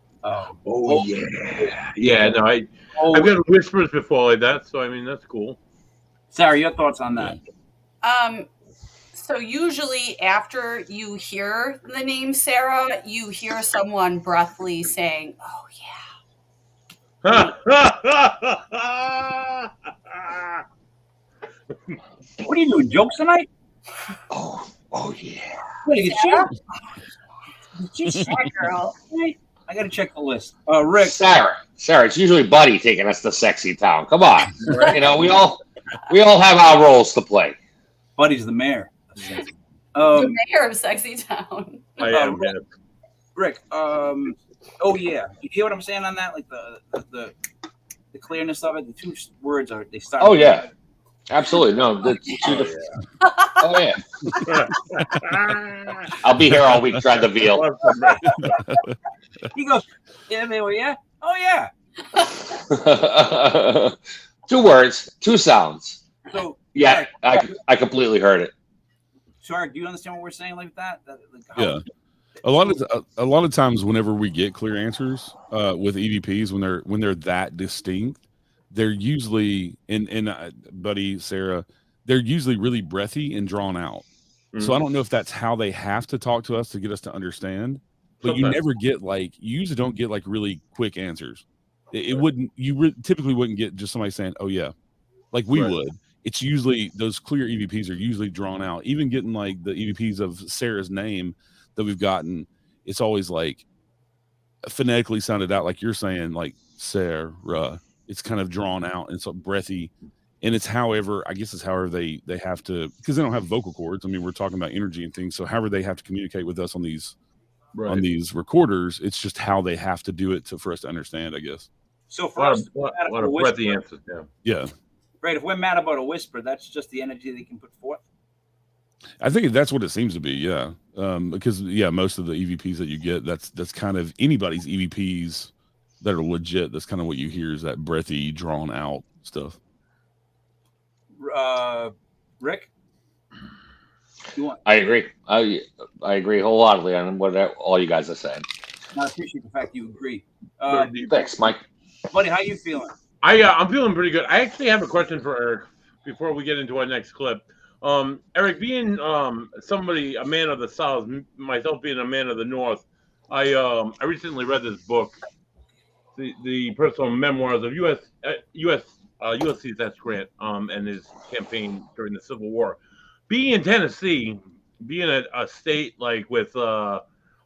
yeah, no, I've got whispers before like that, so I mean that's cool. Sarah, your thoughts on that? So usually after you hear the name Sarah, you hear someone breathly saying, "Oh yeah." What are you doing? Jokes tonight? Oh yeah. Wait, Sarah? she's That girl. I gotta check the list. Rick. Sarah, it's usually Buddy taking us to Sexy Town. Come on. You know, we all have our roles to play. Buddy's the mayor. The mayor of Sexy Town. I am. Rick, oh yeah. You hear what I'm saying on that? Like the clearness of it. The two words they start. Oh yeah. Absolutely. No. Oh yeah. I'll be here all week trying to veal. He goes, yeah, they were, yeah. Oh yeah. 2 words, 2 sounds. So yeah, I completely heard it. Sorry, do you understand what we're saying like that? Yeah. A lot of times whenever we get clear answers with EVPs, when they're that distinct, they're usually Buddy, Sarah, they're usually really breathy and drawn out. Mm-hmm. So I don't know if that's how they have to talk to us to get us to understand, but you never get you usually don't get like really quick answers. You typically wouldn't get just somebody saying, oh yeah, like we would. It's usually those clear EVPs are usually drawn out. Even getting like the EVPs of Sarah's name that we've gotten, it's always like phonetically sounded out like you're saying, like Sarah. It's kind of drawn out and so breathy, and it's however they have to, because they don't have vocal cords. I mean, we're talking about energy and things, so however they have to communicate with us on these recorders, it's just how they have to do it for us to understand, I guess. So for us, a lot of breathy answers. Yeah. Right. If we're mad about a whisper, that's just the energy they can put forth. I think that's what it seems to be. Yeah. Because most of the EVPs that you get, that's kind of anybody's EVPs that are legit. That's kind of what you hear is that breathy, drawn out stuff. Rick, I agree. I agree wholeheartedly on what all you guys are saying. I appreciate the fact you agree. Thanks, Mike. Buddy, how you feeling? I'm feeling pretty good. I actually have a question for Eric before we get into our next clip. Eric, being a man of the South, myself being a man of the North, I recently read this book, the personal memoirs of USC's Grant and his campaign during the Civil War. Being in Tennessee, being a state like with a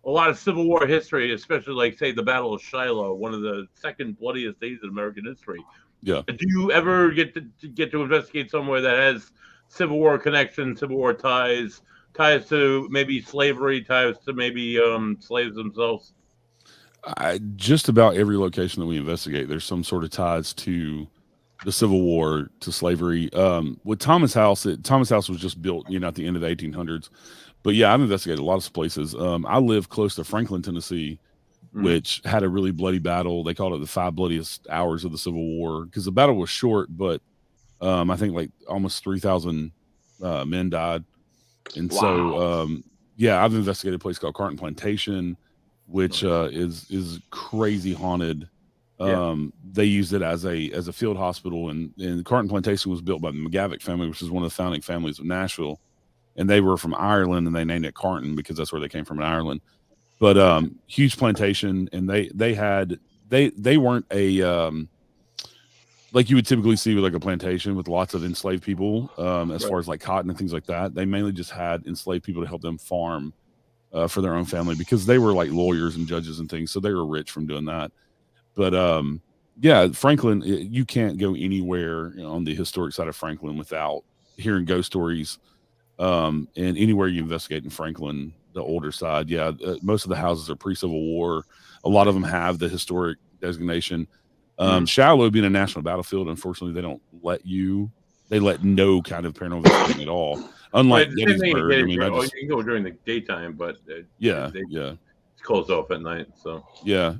lot of Civil War history, especially like say the Battle of Shiloh, one of the second bloodiest days in American history. Yeah. Do you ever get to investigate somewhere that has Civil War connections, Civil War ties ties to maybe slavery, ties to maybe slaves themselves? Just about every location that we investigate, there's some sort of ties to the Civil War, to slavery. With Thomas House, Thomas House was just built, at the end of the 1800s. But yeah, I've investigated a lot of places. I live close to Franklin, Tennessee, which had a really bloody battle. They called it the 5 bloodiest hours of the Civil War because the battle was short, but I think like almost 3,000 men died. And so, yeah, I've investigated a place called Carton Plantation, which is crazy haunted. They used it as a field hospital, and Carton Plantation was built by the McGavick family, which is one of the founding families of Nashville. And they were from Ireland, and they named it Carton because that's where they came from in Ireland. But huge plantation, and they weren't a like you would typically see with like a plantation with lots of enslaved people, as far as like cotton and things like that. They mainly just had enslaved people to help them farm for their own family because they were like lawyers and judges and things, so they were rich from doing that. But yeah, Franklin, you can't go anywhere on the historic side of Franklin without hearing ghost stories. And anywhere you investigate in Franklin, the older side, most of the houses are pre-Civil War. A lot of them have the historic designation. Shallow being a national battlefield, unfortunately, they don't let they let no kind of paranormal investigation at all. Unlike Gettysburg, I mean, you can go during the daytime, but it's closed off at night. So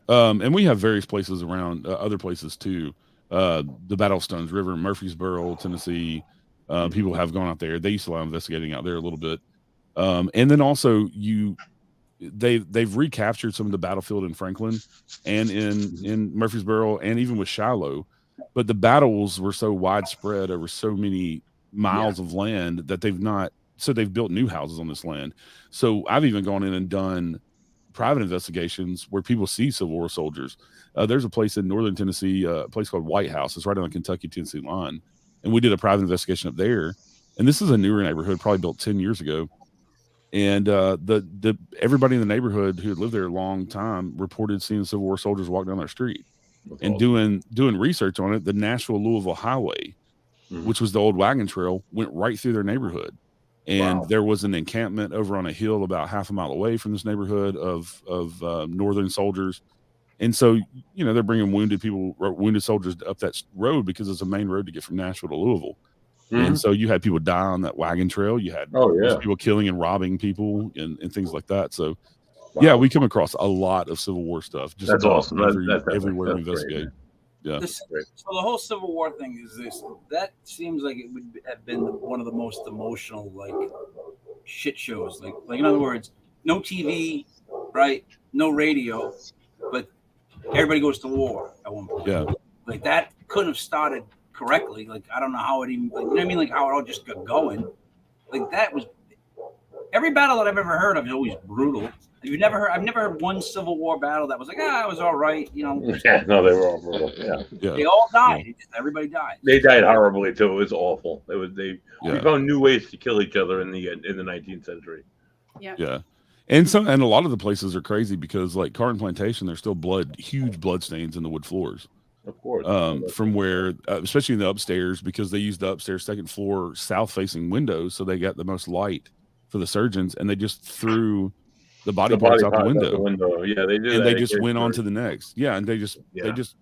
and we have various places around, other places too. The Battle of Stones River, Murfreesboro, Tennessee. People have gone out there. They used to allow investigating out there a little bit. And then also they've recaptured some of the battlefield in Franklin and in Murfreesboro and even with Shiloh. But the battles were so widespread over so many miles of land that they've built new houses on this land. So I've even gone in and done private investigations where people see Civil War soldiers. There's a place in northern Tennessee, a place called White House. It's right on the Kentucky-Tennessee line. And we did a private investigation up there. And this is a newer neighborhood, probably built 10 years ago. And the everybody in the neighborhood who had lived there a long time reported seeing Civil War soldiers walk down their street. And doing research on it, the Nashville-Louisville Highway, which was the old wagon trail, went right through their neighborhood. And there was an encampment over on a hill about half a mile away from this neighborhood of northern soldiers. And so, they're bringing wounded soldiers up that road because it's a main road to get from Nashville to Louisville. And so you had people die on that wagon trail. You had people killing and robbing people and things like that. So, yeah, we come across a lot of Civil War stuff. Just that's awesome. Everywhere we investigate. Yeah. So the whole Civil War thing is this. That seems like it would have been one of the most emotional, like, shit shows. Like in other words, no TV, right? No radio, but everybody goes to war at one point. Yeah. Like that couldn't have started correctly. Like I don't know how it even. Like, you know what I mean? Like how it all just got going. Like that was. Every battle that I've ever heard of is always brutal. I've never heard one Civil War battle that was like, it was all right, Yeah, no, they were all brutal. Yeah. They all died. Everybody died. They died horribly too. It was awful. We found new ways to kill each other in the 19th century. Yeah. And a lot of the places are crazy because like Carton Plantation, there's still huge blood stains in the wood floors. Of course. From where, especially in the upstairs, because they used the upstairs second floor south facing windows, so they got the most light for the surgeons, and they just threw the body parts out the window. Yeah, they did. And they just went on to the next. Yeah, and they just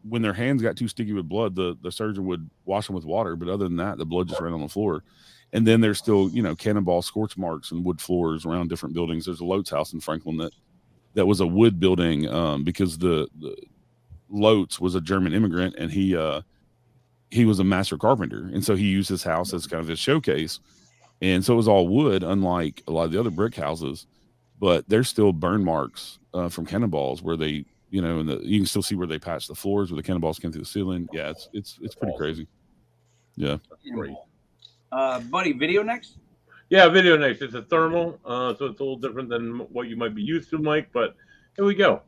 when their hands got too sticky with blood, the surgeon would wash them with water. But other than that, the blood just ran on the floor. And then there's still, cannonball scorch marks and wood floors around different buildings. There's a Lotes house in Franklin that was a wood building because the Lotes was a German immigrant, and he was a master carpenter, and so he used his house as kind of his showcase. And so it was all wood, unlike a lot of the other brick houses. But there's still burn marks from cannonballs where they, you can still see where they patched the floors where the cannonballs came through the ceiling. Yeah, it's pretty crazy. Yeah. Great. Buddy, video next? Yeah, video next. It's a thermal, so it's a little different than what you might be used to, Mike. But here we go.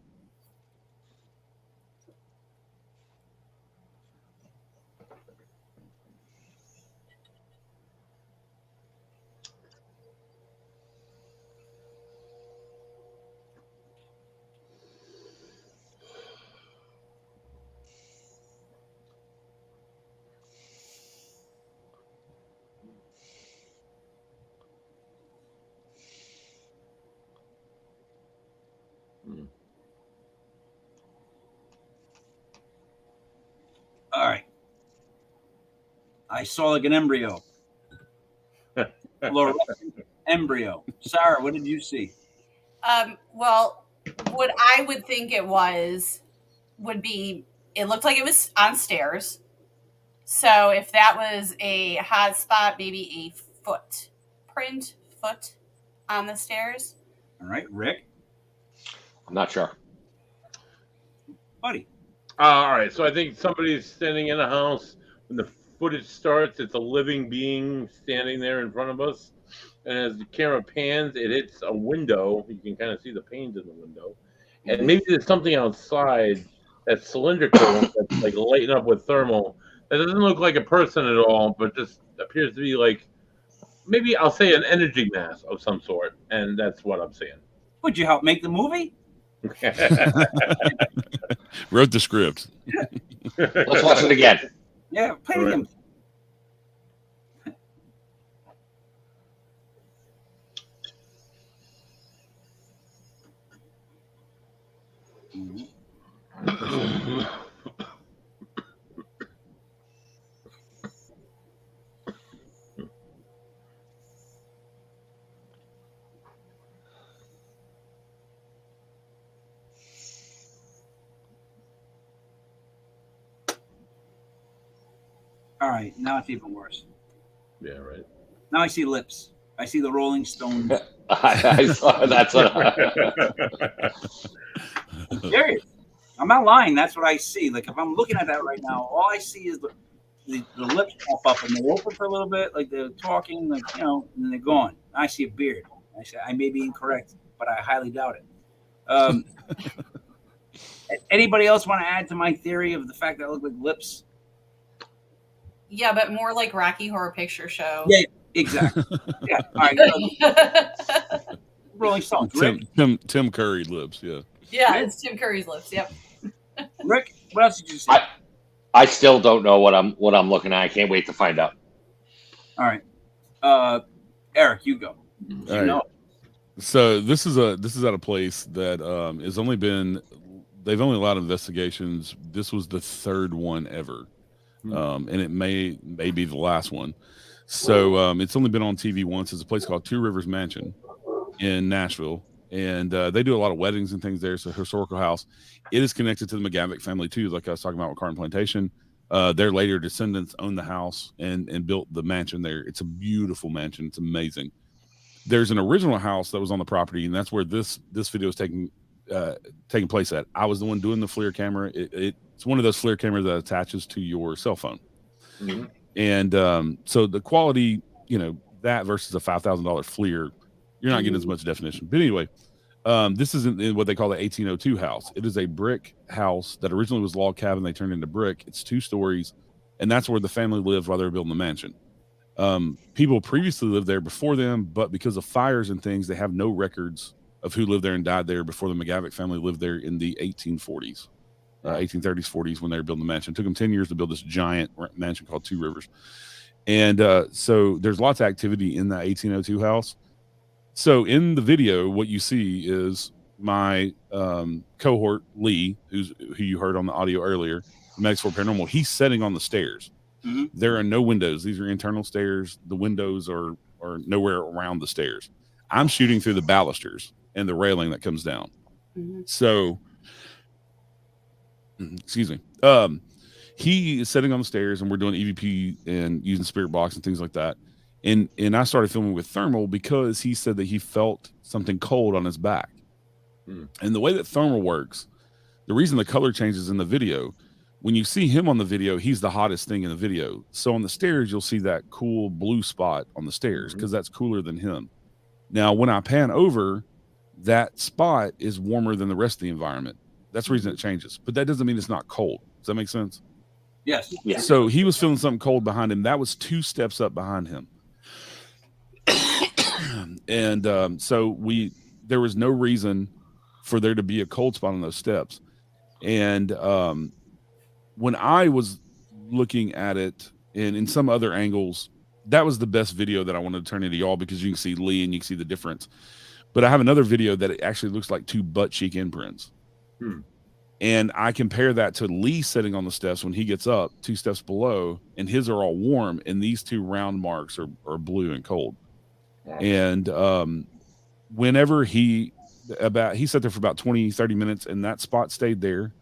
I saw like an embryo. Fluorescent embryo. Sarah, what did you see? Well, what I would think it would be, it looked like it was on stairs. So if that was a hot spot, maybe a foot on the stairs. All right, Rick. I'm not sure. Buddy. All right, so I think somebody's standing in a house. When the footage starts, it's a living being standing there in front of us. And as the camera pans, it hits a window. You can kind of see the panes in the window. And maybe there's something outside that's cylindrical, that's like lighting up with thermal. That doesn't look like a person at all, but just appears to be like, maybe I'll say an energy mass of some sort. And that's what I'm saying. Would you help make the movie? Wrote the script. Let's watch it again. Yeah, play it again. All right, now it's even worse. Yeah, right. Now I see lips. I see the Rolling Stones. I saw that's what. Serious. I'm not lying. That's what I see. Like if I'm looking at that right now, all I see is the lips pop up and they open for a little bit, like they're talking, like and then they're gone. I see a beard. I may be incorrect, but I highly doubt it. Anybody else want to add to my theory of the fact that I look like lips? Yeah, but more like Rocky Horror Picture Show. Yeah, exactly. Yeah. All right. Rolling Stones. Rick? Tim Curry lips. Yeah. Yeah, it's Tim Curry's lips. Yep. Rick, what else did you see? I still don't know what I'm looking at. I can't wait to find out. All right. Eric, you go. All right. So this is at a place that has only been, they've only allowed investigations. This was the third one ever. And it may be the last one. So it's only been on TV once. It's a place called Two Rivers Mansion in Nashville. And they do a lot of weddings and things there. It's a historical house. It is connected to the McGavick family too, like I was talking about with Carton Plantation. Their later descendants owned the house and built the mansion there. It's a beautiful mansion. It's amazing. There's an original house that was on the property, and that's where this video is taking place at. I was the one doing the FLIR camera. It's one of those FLIR cameras that attaches to your cell phone. Mm-hmm. And so the quality, that versus a $5,000 FLIR, you're not getting as much definition. But anyway, this is in what they call the 1802 house. It is a brick house that originally was log cabin. They turned into brick. It's 2 stories, and that's where the family lived while they were building the mansion. People previously lived there before them, but because of fires and things, they have no records of who lived there and died there before the McGavick family lived there in the 1840s. 1830s, 40s when they were building the mansion. It took them 10 years to build this giant mansion called Two Rivers. And so there's lots of activity in that 1802 house. So in the video, what you see is my cohort, Lee, who you heard on the audio earlier, Medics for Paranormal. He's sitting on the stairs. Mm-hmm. There are no windows. These are internal stairs. The windows are nowhere around the stairs. I'm shooting through the balusters and the railing that comes down. Mm-hmm. So excuse me. He is sitting on the stairs and we're doing EVP and using spirit box and things like that. And I started filming with thermal because he said that he felt something cold on his back. And the way that thermal works, the reason the color changes in the video, when you see him on the video, he's the hottest thing in the video. So on the stairs, you'll see that cool blue spot on the stairs because that's cooler than him. Now, when I pan over, that spot is warmer than the rest of the environment. That's the reason it changes, but that doesn't mean it's not cold. Does that make sense? Yes. Yeah. So he was feeling something cold behind him. That was 2 steps up behind him. And so there was no reason for there to be a cold spot on those steps. And when I was looking at it and in some other angles, that was the best video that I wanted to turn into y'all because you can see Lee and you can see the difference. But I have another video that it actually looks like 2 butt cheek imprints. And I compare that to Lee sitting on the steps when he gets up 2 steps below, and his are all warm, and these 2 round marks are blue and cold. And whenever he sat there for about 20-30 minutes, and that spot stayed there.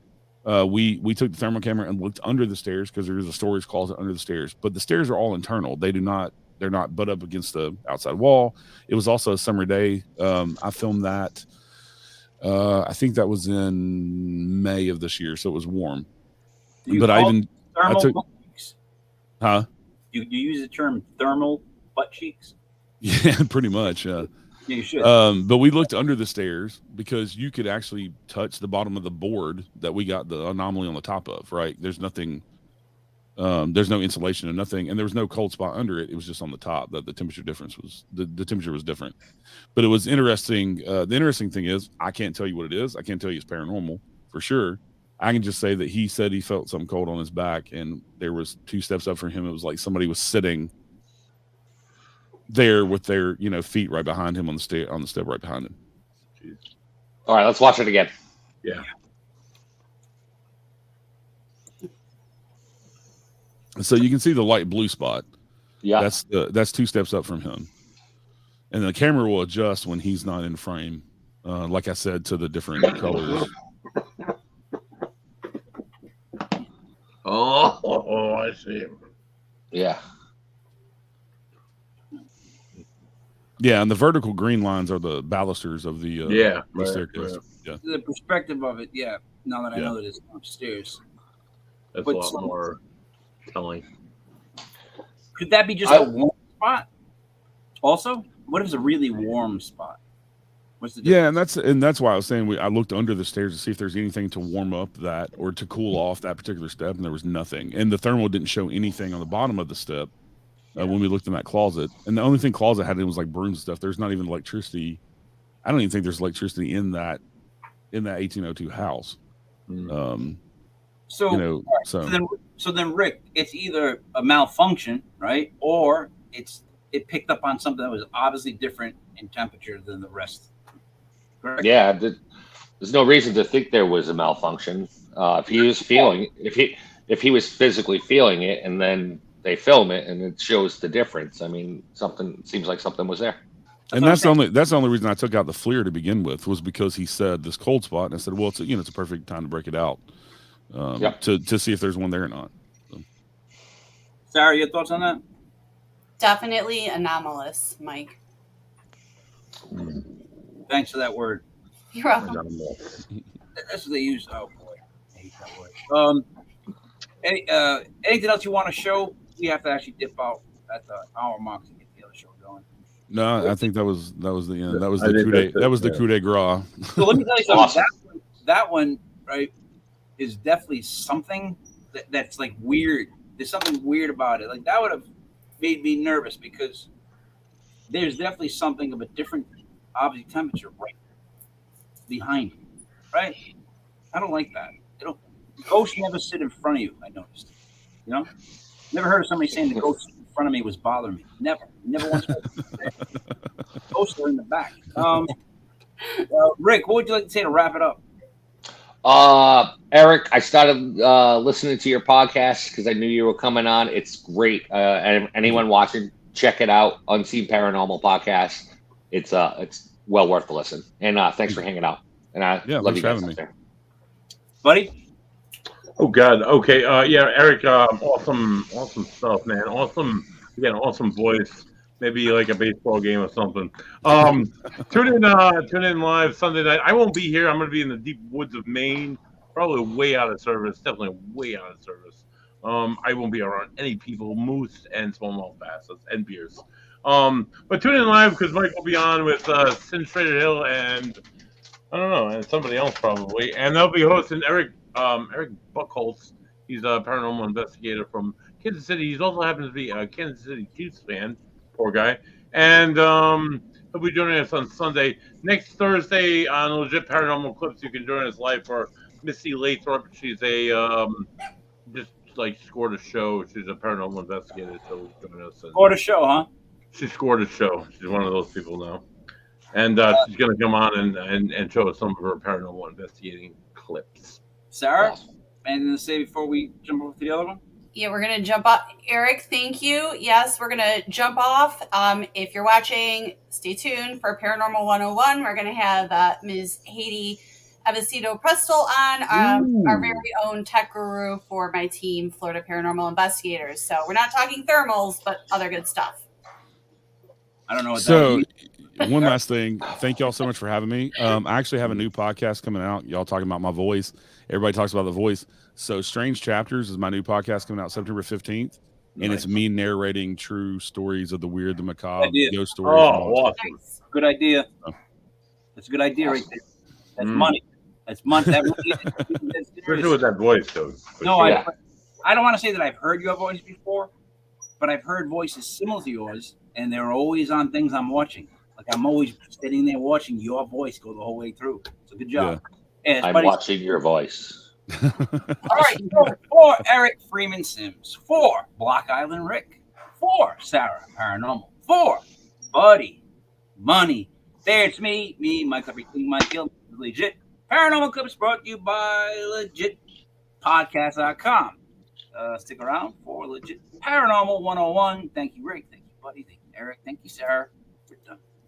We took the thermal camera and looked under the stairs, because there is a storage closet under the stairs, but the stairs are all internal. They're not butt up against the outside wall. It was also a summer day. I filmed that. I think that was in May of this year, so it was warm. But I took, butt cheeks? Huh? You use the term thermal butt cheeks? Yeah, pretty much. Yeah, you should. But we looked under the stairs, because you could actually touch the bottom of the board that we got the anomaly on the top of. Right? There's nothing. There's no insulation and nothing, and there was no cold spot under it. It was just on the top that the temperature difference was the temperature was different. But it was interesting. The interesting thing is, I can't tell you what it is. I can't tell you it's paranormal for sure. I can just say that he said he felt something cold on his back, and there was 2 steps up from him. It was like somebody was sitting there with their feet right behind him on the step right behind him. Jeez. All right, let's watch it again. Yeah. So you can see the light blue spot. Yeah, that's 2 steps up from him, and the camera will adjust when he's not in frame. Like I said, to the different colors. Oh, I see. yeah. Yeah, and the vertical green lines are the balusters of the the staircase. Right. Yeah, The perspective of it, yeah. Now that I know that it's upstairs, That's But a lot more telling. could that be just a warm spot? Also, what if it's a really warm spot? What's the difference? yeah, and that's why I was saying I looked under the stairs to see if there's anything to warm up that or to cool off that particular step, and there was nothing. And the thermal didn't show anything on the bottom of the step when we looked in that closet. And the only thing closet had was like brooms and stuff. There's not even electricity. I don't even think there's electricity in that 1802 house. So then, Rick, it's either a malfunction, right, or it picked up on something that was obviously different in temperature than the rest. Correct? Yeah, there's no reason to think there was a malfunction. If he was feeling, if he was physically feeling it, and then they film it and it shows the difference. I mean, seems like something was there. And that's the only reason I took out the FLIR to begin with, was because he said this cold spot, and I said, well, it's a perfect time to break it out, to see if there's one there or not. So. Sarah, your thoughts on that? Definitely anomalous, Mike. Thanks for that word. You're welcome. That's what they use. Oh boy, I hate that word. Anything else you want to show? We have to actually dip out at the hour mark to get the other show going. No, I think that was the end. That was the coup de, that was the coup de grace. So let me tell you something. Awesome. That one, right, is definitely something that's like weird. There's something weird about it. Like that would have made me nervous, because there's definitely something of a different, obviously, temperature right behind you, right? I don't like that. Ghosts never sit in front of you. I noticed. Never heard of somebody saying the ghost in front of me was bothering me. Never once. Ghosts are in the back. Rick, what would you like to say to wrap it up? Eric, I started listening to your podcast because I knew you were coming on. It's great. And anyone watching, check it out. Unseen Paranormal Podcast. It's well worth the listen. And thanks for hanging out. And I love you guys out there. Buddy? Oh God. Okay. Eric. Awesome stuff, man. Awesome voice. Maybe like a baseball game or something. Tune in live Sunday night. I won't be here. I'm going to be in the deep woods of Maine. Probably way out of service. Definitely way out of service. I won't be around any people, moose and smallmouth bass and beers. But tune in live because Mike will be on with Sin Trader Hill and I don't know, and somebody else probably. And they'll be hosting Eric Buckholz. He's a paranormal investigator from Kansas City. He also happens to be a Kansas City Chiefs fan. Poor guy. And he'll be joining us on Sunday. Next Thursday on Legit Paranormal Clips, you can join us live for Misty Lathrop. She's a just like scored a show. She's a paranormal investigator, so join us. Scored a show, huh? She scored a show. She's one of those people now. And she's going to come on and show us some of her paranormal investigating clips. Sarah, Awesome. anything to say before we jump over to the other one? Yeah, we're going to jump off. Eric, thank you. Yes, we're going to jump off. If you're watching, stay tuned for Paranormal 101. We're going to have Ms. Haiti Avicito Prestel on, our very own tech guru for my team, Florida Paranormal Investigators. So we're not talking thermals, but other good stuff. I don't know what that So, means. one last thing. Thank y'all so much for having me. I actually have a new podcast coming out. Y'all talking about my voice. Everybody talks about the voice. So, Strange Chapters is my new podcast coming out September 15th. And it's me narrating true stories of the weird, the macabre, ghost stories. Oh, awesome. Nice. Good idea. Oh. That's a good idea right there. That's Mm. money. That's money. That really is. Especially with that voice, though. No, Yeah. I don't want to say that I've heard your voice before, but I've heard voices similar to yours, and they're always on things I'm watching. Like I'm always sitting there watching your voice go the whole way through. So good job. Yeah, I'm watching your voice. All right, so 4 Eric Freeman Sims, 4 Block Island Rick, 4 Sarah Paranormal, 4 Buddy Money. There, it's me, Mike Everything, Mike Gill, legit. Paranormal Clips brought to you by legitpodcast.com. Stick around for legit Paranormal 101. Thank you, Rick. Thank you, Buddy. Thank you, Eric. Thank you, Sarah.